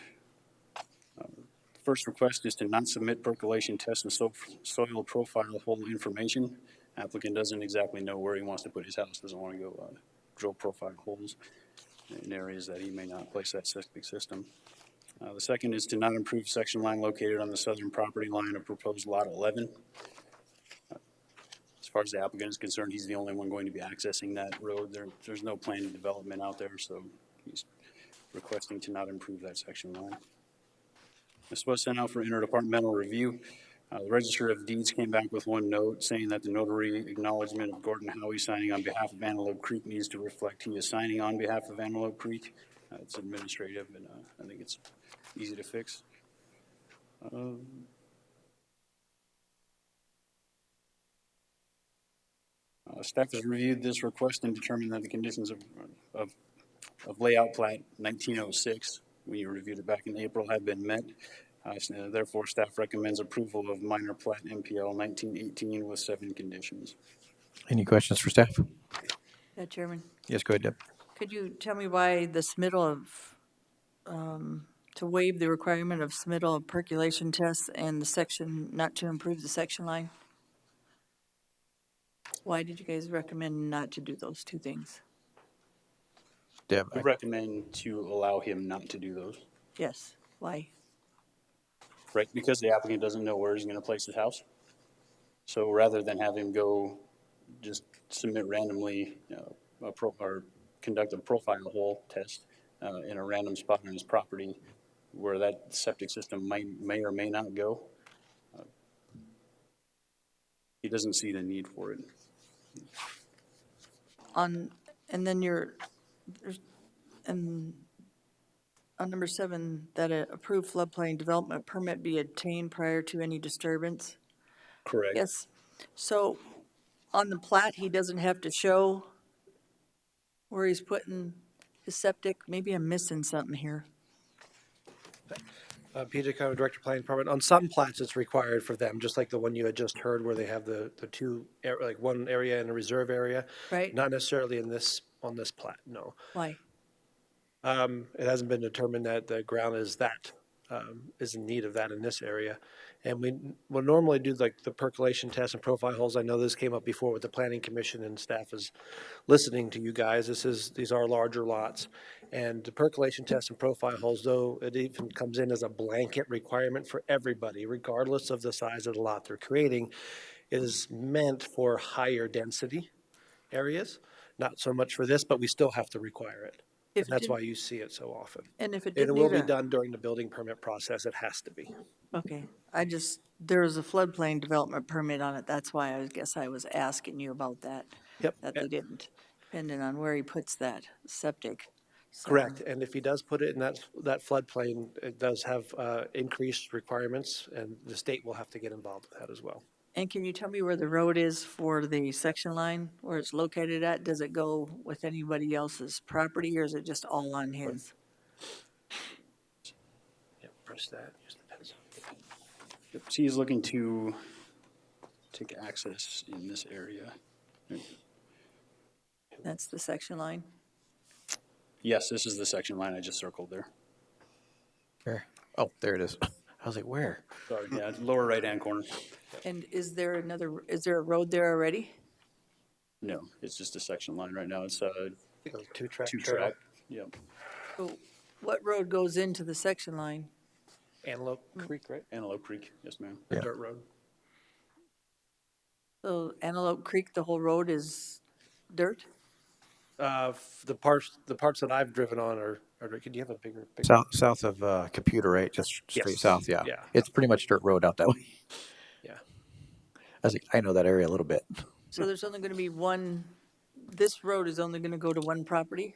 request is to not submit percolation test and soil profile hole information. Applicant doesn't exactly know where he wants to put his house, doesn't want to go drill profile holes in areas that he may not place that septic system. The second is to not improve section line located on the southern property line of proposed lot 11. As far as the applicant is concerned, he's the only one going to be accessing that road. There's no planned development out there, so he's requesting to not improve that section line. This was sent out for interdepartmental review. The Register of Deeds came back with one note saying that the notary acknowledgement of Gordon Howie signing on behalf of Antelope Creek needs to reflect he is signing on behalf of Antelope Creek. It's administrative, and I think it's easy to fix. Staff has reviewed this request and determined that the conditions of layout plat 1906, we reviewed it back in April, have been met. Therefore, staff recommends approval of minor plat MPL 1918 with 7 conditions. Any questions for staff? Yeah, Chairman, Yes, go ahead, Deb. could you tell me why the submittal of, to waive the requirement of submittal of percolation tests and the section, not to improve the section line? Why did you guys recommend not to do those two things? Deb, I recommend to allow him not to do those. Yes, why? Right, because the applicant doesn't know where he's going to place his house. So rather than have him go just submit randomly or conduct a profile hole test in a random spot on his property where that septic system may or may not go, he doesn't see the need for it. And then on number 7, that an approved floodplain development permit be obtained prior to any disturbance. Correct. Yes. So on the plat, he doesn't have to show where he's putting his septic. Maybe I'm missing something here. PJ County Director Planning Department, on some plats it's required for them, just like the one you had just heard where they have the two, like one area and a reserve area. Right. Not necessarily on this plat, no. Why? It hasn't been determined that the ground is in need of that in this area. And we will normally do like the percolation test and profile holes. I know this came up before with the Planning Commission, and staff is listening to you guys. These are larger lots. And the percolation test and profile holes, though it even comes in as a blanket requirement for everybody, regardless of the size of the lot they're creating, is meant for higher density areas. Not so much for this, but we still have to require it. And that's why you see it so often. And if it And didn't it will need be done during the building permit process. It has to be. Okay, there was a floodplain development permit on it. That's why I guess I was asking you about that. Yep. That they didn't, depending on where he puts that septic. So- Correct. And if he does put it in that floodplain, it does have increased requirements, and the state will have to get involved with that as well. And can you tell me where the road is for the section line, where it's located at? Does it go with anybody else's property, or is it just all on his? Yeah, press that. Use the pencil. So he's looking to take access in this area. That's the section line. Yes, this is the section line I just circled there. Where? Oh, there it is. I was like, where? Sorry, yeah, it's lower right-hand corner. And is there a road there already? No, it's just a section line right now. It's Two-track two trail. track. Yep. So what road goes into the section line? Antelope Creek, right? Antelope Creek, yes, ma'am. Yeah. Dirt road. So Antelope Creek, the whole road is dirt? The parts that I've driven on are, could you have a bigger picture? South of Computer, right? Just straight Yes. south, yeah. Yeah. It's pretty much dirt road out that way. Yeah. I know that area a little bit. So there's only gonna be this road is only gonna go to one property?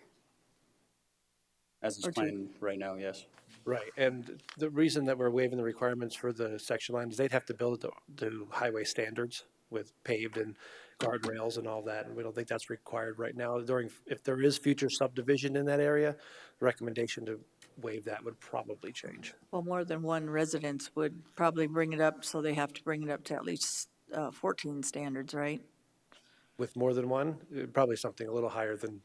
As it's Or two. planned right now, yes. Right, and the reason that we're waiving the requirements for the section line is they'd have to build it to highway standards with paved and guardrails and all that, and we don't think that's required right now. If there is future subdivision in that area, the recommendation to waive that would probably change. Well, more than one residence would probably bring it up, so they have to bring it up to at least 14 standards, right? With more than one, probably something a little higher than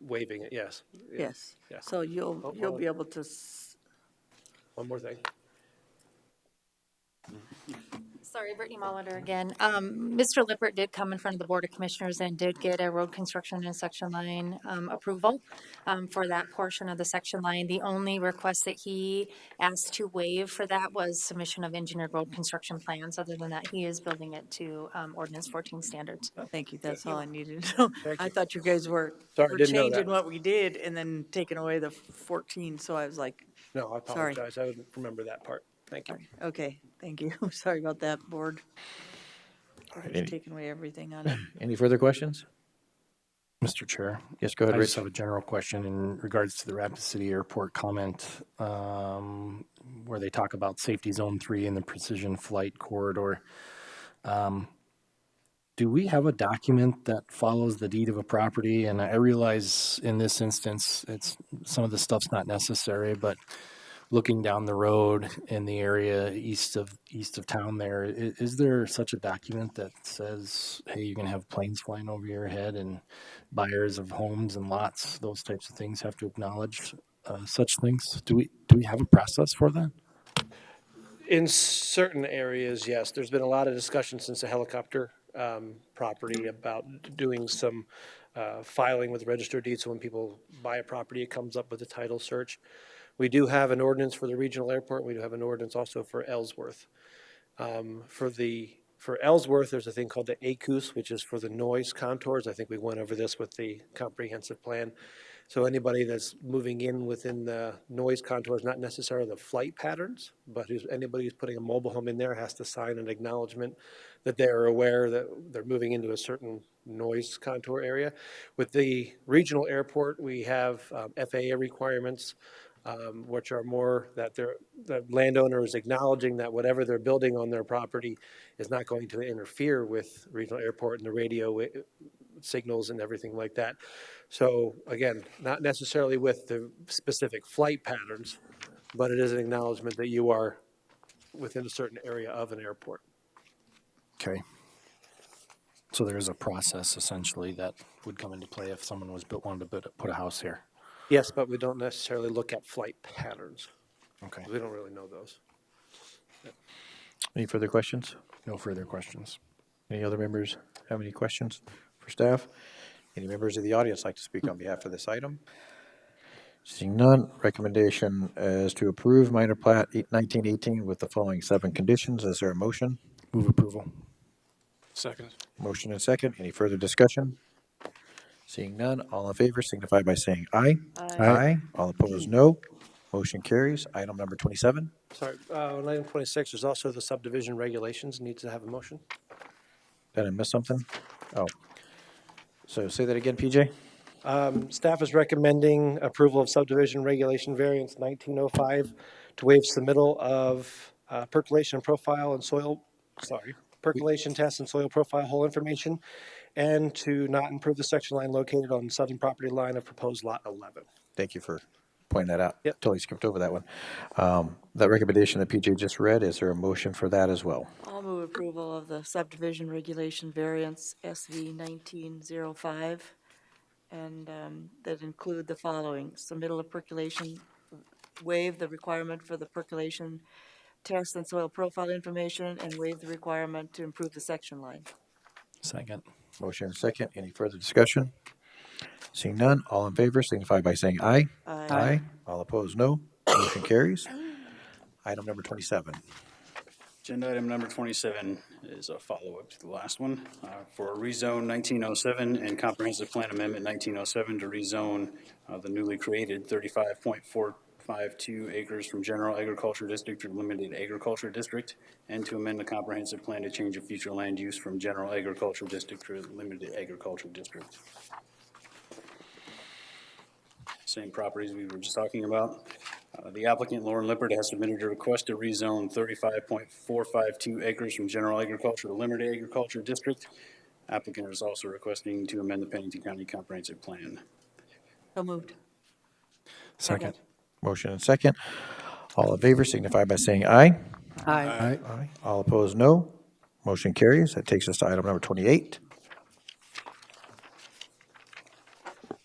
waiving it, yes. Yes. Yeah. So you'll be able to, One more thing. Sorry, Brittany Molitor again. Mr. Lippert did come in front of the Board of Commissioners and did get a road construction and section line approval for that portion of the section line. The only request that he asked to waive for that was submission of engineered road construction plans. Other than that, he is building it to Ordinance 14 standards. thank you, that's all I needed to know. I thought you guys were Sorry, didn't know changing that. what we did and then taking away the 14, so I was like, No, I Sorry. apologize, I didn't remember that part. Thank you. okay, thank you. Sorry about that, board. any- Taking away everything on it. Any further questions? Mr. Chair. Yes, go ahead, I just Rich. have a general question in regards to the Rapid City Airport comment, where they talk about Safety Zone 3 and the Precision Flight Corridor. Do we have a document that follows the deed of a property? And I realize in this instance, some of the stuff's not necessary, but looking down the road in the area east of town there, is there such a document that says, hey, you're gonna have planes flying over your head and buyers of homes and lots, those types of things have to acknowledge such things? Do we have a process for that? In certain areas, yes. There's been a lot of discussion since the helicopter property about doing some filing with the register of deeds. So when people buy a property, it comes up with a title search. We do have an ordinance for the regional airport. We do have an ordinance also for Ellsworth. For Ellsworth, there's a thing called the ACUS, which is for the noise contours. I think we went over this with the comprehensive plan. So anybody that's moving in within the noise contours, not necessarily the flight patterns, but anybody who's putting a mobile home in there has to sign an acknowledgement that they're aware that they're moving into a certain noise contour area. With the regional airport, we have FAA requirements, which are more that the landowner is acknowledging that whatever they're building on their property is not going to interfere with regional airport and the radio signals and everything like that. So again, not necessarily with the specific flight patterns, but it is an acknowledgement that you are within a certain area of an airport. Okay. So there is a process essentially that would come into play if someone wanted to put a house here. Yes, but we don't necessarily look at flight patterns. Okay. We don't really know those. Any further questions? No further questions. Any other members have any questions for staff? Any members of the audience like to speak on behalf of this item? Seeing none, recommendation is to approve minor plat 1918 with the following 7 conditions. Is there a motion? Move approval. Second. Motion and second. Any further discussion? Seeing none, all in favor signify by saying aye. Aye. All opposed, no. Motion carries. Item number 27. Sorry, on item 26, there's also the subdivision regulations, needs to have a motion. Did I miss something? Oh. So say that again, PJ? Staff is recommending approval of subdivision regulation variance 1905 to waive submittal of percolation profile and percolation test and soil profile hole information, and to not improve the section line located on the southern property line of proposed lot 11. Thank you for pointing that out. Yep. Totally skipped over that one. That recommendation that PJ just read, is there a motion for that as well? I'll move approval of the subdivision regulation variance SV 1905 and that include the following: submittal of percolation, waive the requirement for the percolation test and soil profile information, and waive the requirement to improve the section line. Second. Motion and second. Any further discussion? Seeing none, all in favor signify by saying aye. Aye. All opposed, no. Motion carries. Item number 27. Agenda item number 27 is a follow-up to the last one for rezone 1907 and comprehensive plan amendment 1907 to rezone the newly created 35.452 acres from general agriculture district to limited agriculture district, and to amend the comprehensive plan to change a future land use from general agriculture district to limited agriculture district. Same properties we were just talking about. The applicant, Lauren Lippert, has submitted a request to rezone 35.452 acres from general agriculture to limited agriculture district. Applicant is also requesting to amend the Pennington County Comprehensive Plan. So moved. Second. Motion and second. All in favor signify by saying aye. Aye. Aye. All opposed, no. Motion carries. That takes us to item number 28.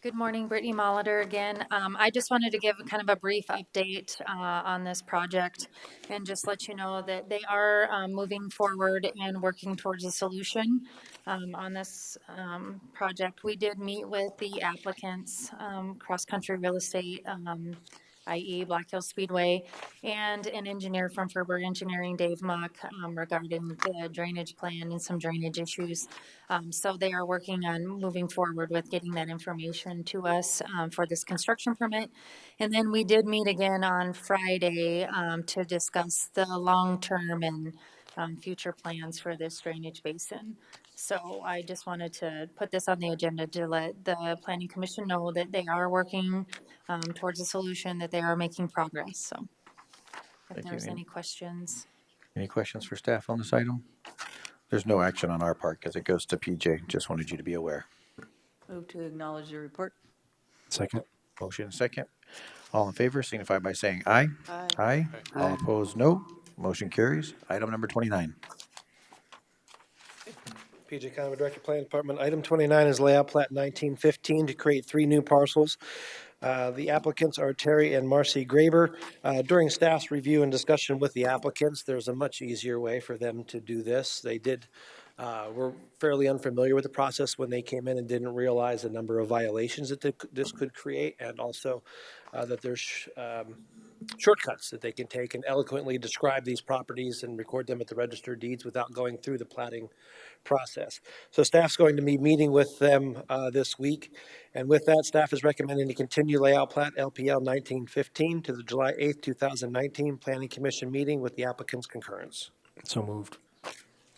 Good morning, Brittany Molitor again. I just wanted to give kind of a brief update on this project and just let you know that they are moving forward and working towards a solution on this project. We did meet with the applicants, Cross Country Real Estate, i.e. Black Hills Speedway, and an engineer from Ferber Engineering, Dave Muck, regarding the drainage plan and some drainage issues. So they are working on moving forward with getting that information to us for this construction permit. And then we did meet again on Friday to discuss the long-term and future plans for this drainage basin. So I just wanted to put this on the agenda to let the Planning Commission know that they are working towards a solution, that they are making progress. So if there's any questions. Any questions for staff on this item? There's no action on our part because it goes to PJ. Just wanted you to be aware. Move to acknowledge the report. Second. Motion and second. All in favor signify by saying aye. Aye. Aye. All opposed, no. Motion carries. Item number 29. PJ Conover, Director, Planning Department. Item 29 is layout plat 1915 to create 3 new parcels. The applicants are Terry and Marcy Graber. During staff's review and discussion with the applicants, there's a much easier way for them to do this. They were fairly unfamiliar with the process when they came in and didn't realize the number of violations that this could create, and also that there's shortcuts that they can take and eloquently describe these properties and record them at the Register of Deeds without going through the platting process. So staff's going to be meeting with them this week. And with that, staff is recommending to continue layout plat LPL 1915 to the July 8th, 2019 Planning Commission meeting with the applicant's concurrence. So moved.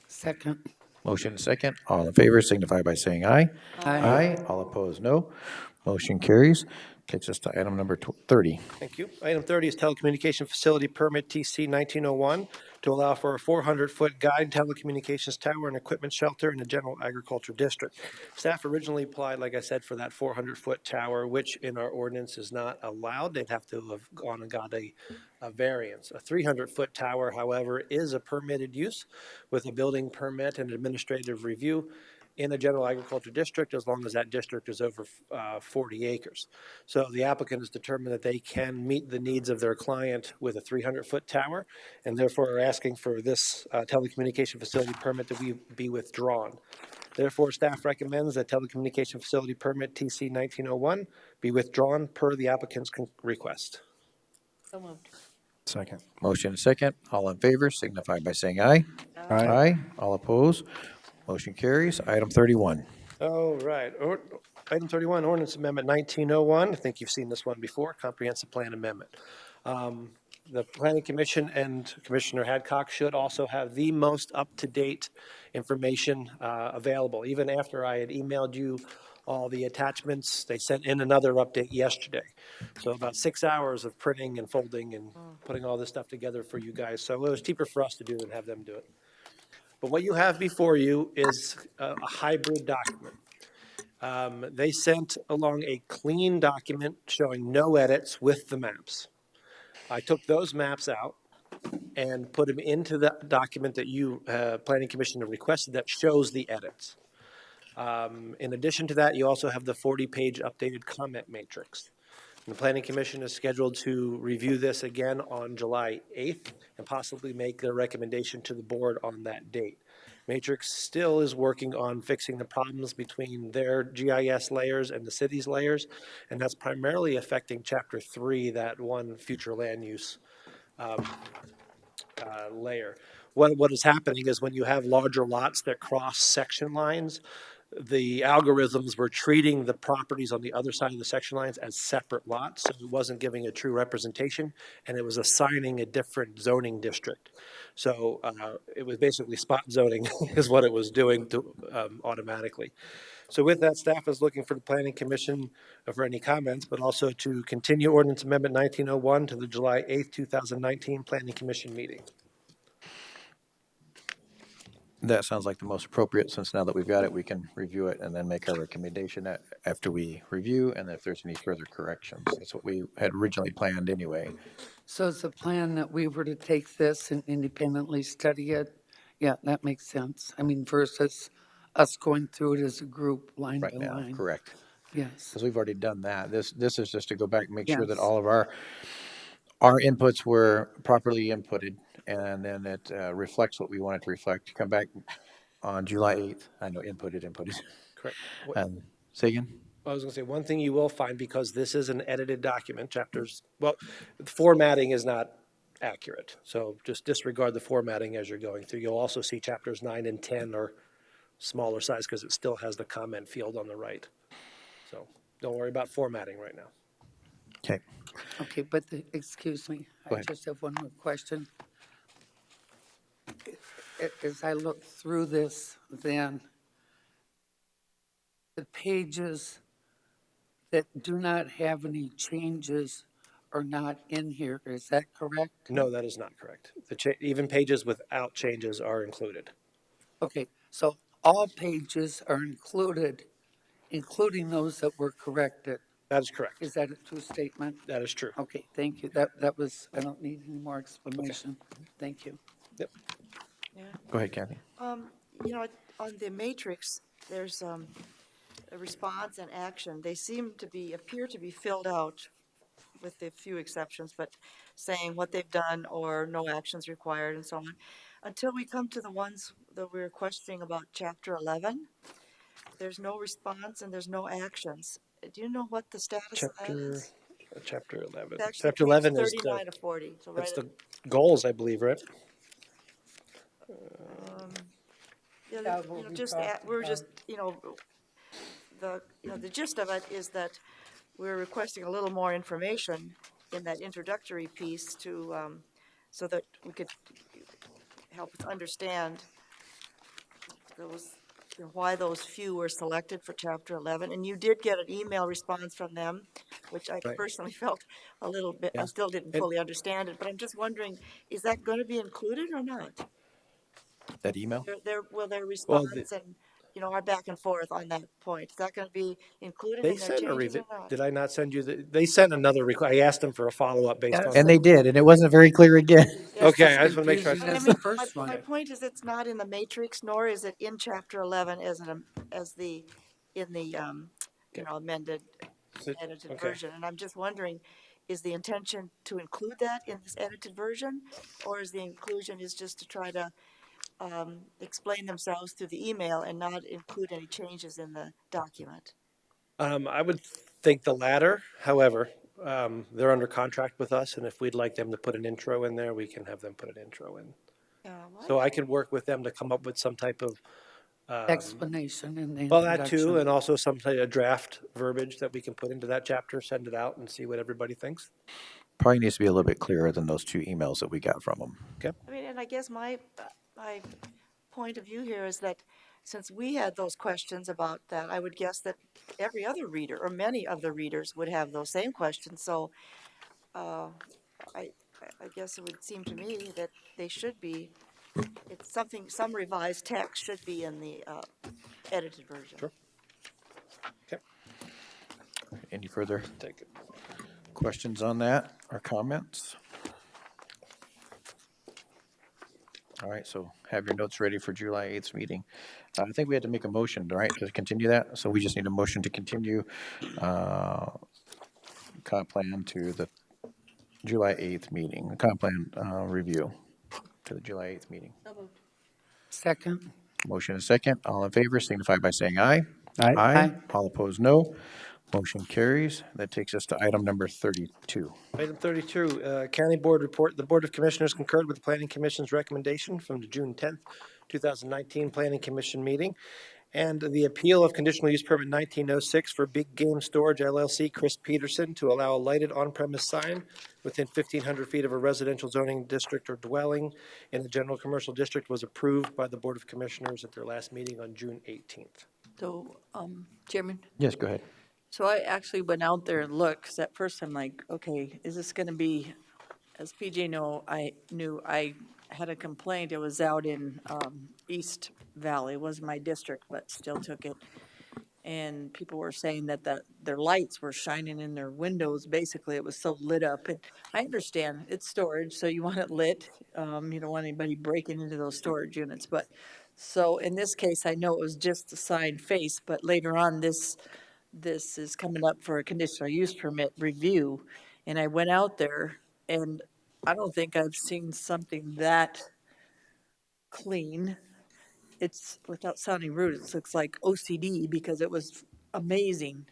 Second. Motion and second. All in favor signify by saying aye. Aye. All opposed, no. Motion carries. Takes us to item number 30. Thank you. Item 30 is telecommunication facility permit TC 1901 to allow for a 400-foot guide telecommunications tower and equipment shelter in the general agriculture district. Staff originally applied, like I said, for that 400-foot tower, which in our ordinance is not allowed. They'd have to have gone and got a variance. A 300-foot tower, however, is a permitted use with a building permit and administrative review in a general agriculture district, as long as that district is over 40 acres. So the applicant has determined that they can meet the needs of their client with a 300-foot tower, and therefore are asking for this telecommunication facility permit to be withdrawn. Therefore, staff recommends that telecommunication facility permit TC 1901 be withdrawn per the applicant's request. So moved. Second. Motion and second. All in favor signify by saying aye. Aye. All opposed. Motion carries. Item 31. All right. Item 31, Ordinance Amendment 1901. I think you've seen this one before, Comprehensive Plan Amendment. The Planning Commission and Commissioner Hadcock should also have the most up-to-date information available. Even after I had emailed you all the attachments, they sent in another update yesterday. So about 6 hours of printing and folding and putting all this stuff together for you guys. So it was cheaper for us to do than have them do it. But what you have before you is a hybrid document. They sent along a clean document showing no edits with the maps. I took those maps out and put them into the document that you, Planning Commission, requested that shows the edits. In addition to that, you also have the 40-page updated comment matrix. And the Planning Commission is scheduled to review this again on July 8th and possibly make their recommendation to the board on that date. Matrix still is working on fixing the problems between their GIS layers and the city's layers, and that's primarily affecting Chapter 3, that one future land use layer. What is happening is when you have larger lots that cross section lines, the algorithms were treating the properties on the other side of the section lines as separate lots, so it wasn't giving a true representation, and it was assigning a different zoning district. So it was basically spot zoning is what it was doing to, automatically. So with that, staff is looking for the Planning Commission for any comments, but also to continue Ordinance Amendment 1901 to the July 8th, 2019 Planning Commission meeting. That sounds like the most appropriate, since now that we've got it, we can review it and then make our recommendation after we review, and if there's any further corrections. That's what we had originally planned anyway. So is the plan that we were to take this and independently study it? Yeah, that makes sense. I mean, versus us going through it as a group, line by Right now, line. correct. Yes, Because we've already done that. This is just to go back and make sure that Yes. all of our inputs were properly inputted, and then it reflects what we want it to reflect. Come back on July 8th. I know inputted. Correct. Say again? I was going to say, one thing you will find, because this is an edited document, chapters, well, the formatting is not accurate. So just disregard the formatting as you're going through. You'll also see chapters 9 and 10 are smaller size because it still has the comment field on the right. So don't worry about formatting right now. Okay. okay, but excuse me, Go I ahead. just have one more question. As I look through this, then the pages that do not have any changes are not in here, is that correct? No, that is not correct. Even pages without changes are included. Okay, so all pages are included, including those that were corrected. That is correct. Is that a true statement? That is true. Okay, thank you. That was, I don't need any more explanation. Thank you. Yep. Go ahead, Kathy. You know, on the matrix, there's a response and action. They appear to be filled out with a few exceptions, but saying what they've done or no actions required and so on. Until we come to the ones that we're questioning about Chapter 11, there's no response and there's no actions. Do you know what the status of that is? Chapter 11. It's actually Chapter page 11 is 39 to 40. So that's right the goals, I believe, right? Yeah, Yeah, you what know, we just, talked we're just, the gist of it is that we're requesting a little more information in that introductory piece to, so that we could help us understand those, why those few were selected for Chapter 11. And you did get an email response from them, which I Right. personally felt a little bit, I Yeah. still didn't fully understand it, but I'm just wondering, is that going to be included or not? That email? Their response and, our back and forth on that point, is that going to be included They in their sent a changes or not? Did I not send you they sent another request. I asked them for a follow-up based on. And they did, and it wasn't very clear again. Okay, I just want to make sure. Confusing But I as mean, the first my one. point is, it's not in the matrix, nor is it in Chapter 11 amended, edited Okay. version. And I'm just wondering, is the intention to include that in this edited version? Or is the inclusion is just to try to explain themselves through the email and not include any changes in the document? I would think the latter. However, they're under contract with us, and if we'd like them to put an intro in there, we can have them put an intro in. So I can work with them to come up with some type of Explanation in the well, that too, introduction. and also some type of draft verbiage that we can put into that chapter, send it out, and see what everybody thinks. Probably needs to be a little bit clearer than those 2 emails that we got from them. Okay. I mean, and I guess my point of view here is that since we had those questions about that, I would guess that every other reader or many of the readers would have those same questions. So I guess it would seem to me that they should be, it's something, some revised text should be in the edited version. Sure. Okay. Any further Take it. questions on that or comments? All right, so have your notes ready for July 8th meeting. I think we had to make a motion, right, to continue that, so we just need a motion to continue comp plan to the July 8th meeting, the comp plan review to the July 8th meeting. Second. Motion is second. All in favor signify by saying aye. Aye. Aye. All opposed, no. Motion carries. That takes us to item number 32. Item 32, County Board Report. The Board of Commissioners concurred with the Planning Commission's recommendation from the June 10th, 2019 Planning Commission meeting, and the appeal of conditional use permit 1906 for Big Game Storage LLC, Chris Peterson, to allow a lighted on-premise sign within 1,500 feet of a residential zoning district or dwelling in the general commercial district was approved by the Board of Commissioners at their last meeting on June 18th. So, Chairman, Yes, go ahead. so I actually went out there and looked, 'cause at first I'm like, okay, is this gonna be, as PJ knew, I had a complaint, it was out in, East Valley, it wasn't my district, but still took it. And people were saying that their lights were shining in their windows, basically, it was so lit up. And I understand, it's storage, so you want it lit, you don't want anybody breaking into those storage units, but, so in this case, I know it was just the sign face, but later on, this is coming up for a conditional use permit review. And I went out there and I don't think I've seen something that clean. It's, without sounding rude, it looks like OCD because it was amazing.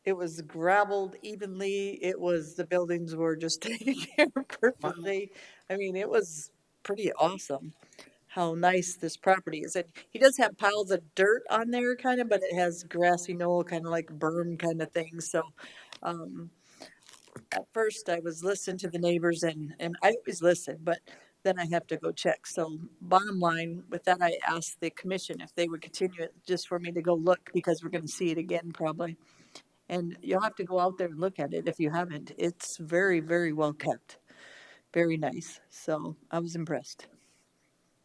It was gravelled evenly. It was, the buildings were just taken care of perfectly. I mean, it was pretty awesome how nice this property is. And he does have piles of dirt on there kind of, but it has grassy knoll, kind of like berm kind of thing. So at first I was listening to the neighbors and I always listen, but then I have to go check. So bottom line, with that, I asked the commission if they would continue it just for me to go look because we're going to see it again probably. And you'll have to go out there and look at it if you haven't. It's very, very well kept. Very nice. So I was impressed.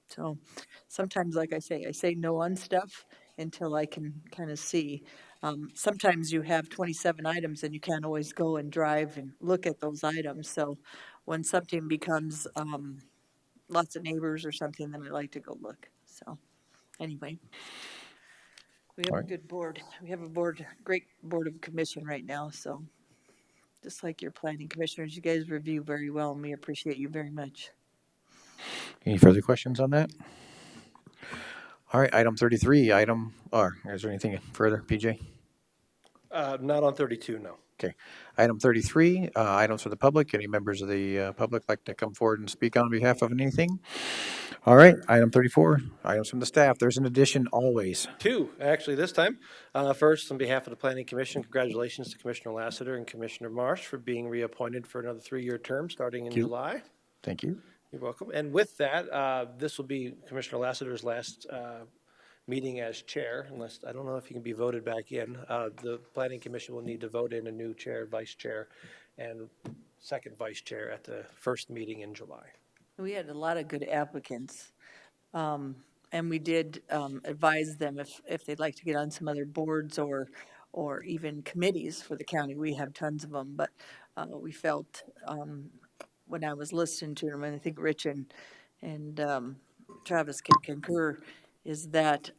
So sometimes, like I say no on stuff until I can kind of see. Sometimes you have 27 items and you can't always go and drive and look at those items. So when something becomes lots of neighbors or something, then I like to go look. So anyway, we have a good board. We have a great board of commission right now. So just like your planning commissioners, you guys review very well and we appreciate you very much. Any further questions on that? All right, item 33, is there anything further, PJ? Not on 32, no. Okay. Item 33, items for the public. Any members of the public like to come forward and speak on behalf of anything? All right, item 34, items from the staff. There's an addition always. Two, actually, this time. First, on behalf of the Planning Commission, congratulations to Commissioner Lassiter and Commissioner Marsh for being reappointed for another 3-year term starting in July. Thank you. You're welcome. And with that, this will be Commissioner Lassiter's last meeting as chair, unless, I don't know if he can be voted back in. The Planning Commission will need to vote in a new chair, vice chair, and second vice chair at the first meeting in July. We had a lot of good applicants. And we did advise them if they'd like to get on some other boards or even committees for the county. We have tons of them, but we felt when I was listening to them, and I think Rich and Travis can concur, is that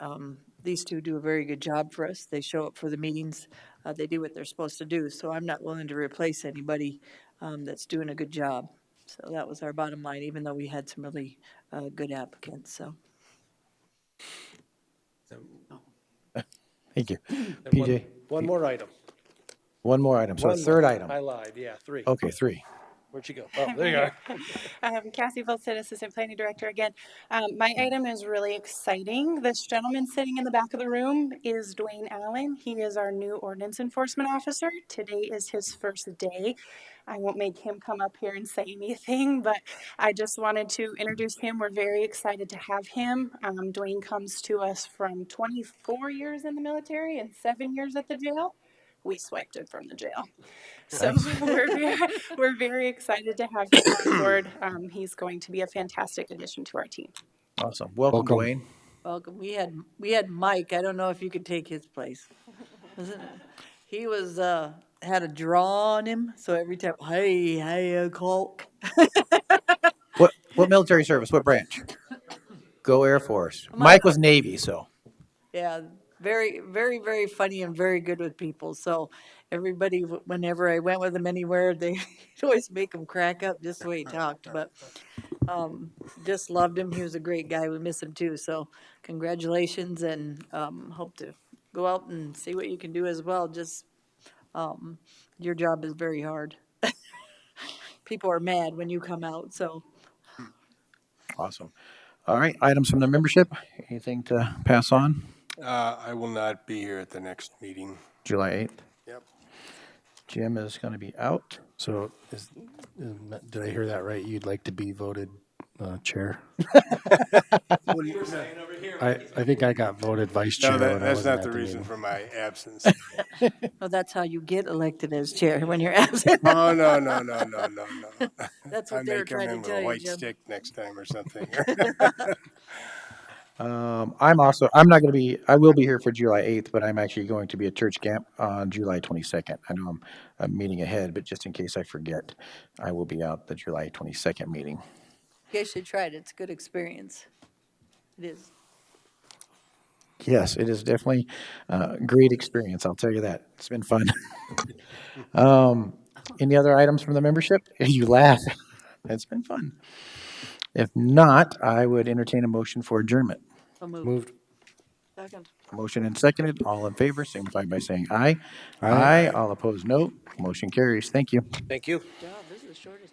these two do a very good job for us. They show up for the meetings. They do what they're supposed to do. So I'm not willing to replace anybody that's doing a good job. So that was our bottom line, even though we had some really good applicants. So. Thank you. PJ? One more item. One more item. So a third item. I lied, yeah, 3. Okay, 3. Where'd you go? Oh, there you are. Cassie Volstead, Assistant Planning Director again. My item is really exciting. This gentleman sitting in the back of the room is Dwayne Allen. He is our new Ordinance Enforcement Officer. Today is his first day. I won't make him come up here and say anything, but I just wanted to introduce him. We're very excited to have him. Dwayne comes to us from 24 years in the military and 7 years at the jail. We swiped him from the jail. So we're very excited to have him on board. He's going to be a fantastic addition to our team. Awesome. Welcome, Dwayne. Welcome. We had Mike. I don't know if you could take his place. He was had a draw on him, so every time, hey, Colt. What military service? What branch? Go Air Force. Mike was Navy, so. Yeah, very, very, very funny and very good with people. So everybody, whenever I went with him anywhere, they always make him crack up just the way he talked. But just loved him. He was a great guy. We miss him too. So congratulations, and hope to go out and see what you can do as well. Just your job is very hard. People are mad when you come out. So Awesome. All right, items from the membership. Anything to pass on? I will not be here at the next meeting. July 8th. Yep. Jim is going to be out. So did I hear that right? You'd like to be voted chair? I think I got voted vice chair. No, when I that's wasn't not at the reason meeting. for my absence. well, that's how you get elected as chair when you're absent. Oh, no. That's I what they were make him trying in to with a tell you, white Jim. stick next time or something. I'm not going to be, I will be here for July 8th, but I'm actually going to be at church camp on July 22nd. I know I'm meeting ahead, but just in case I forget, I will be out the July 22nd meeting. You guys should try it. It's a good experience. It is. Yes, it is definitely a great experience. I'll tell you that. It's been fun. Any other items from the membership? You laugh. It's been fun. If not, I would entertain a motion for adjournment. So Moved. Second. Motion and seconded. All in favor, signify by saying aye. Aye. All opposed, no. Motion carries. Thank you. Thank you. Job. This is the shortest.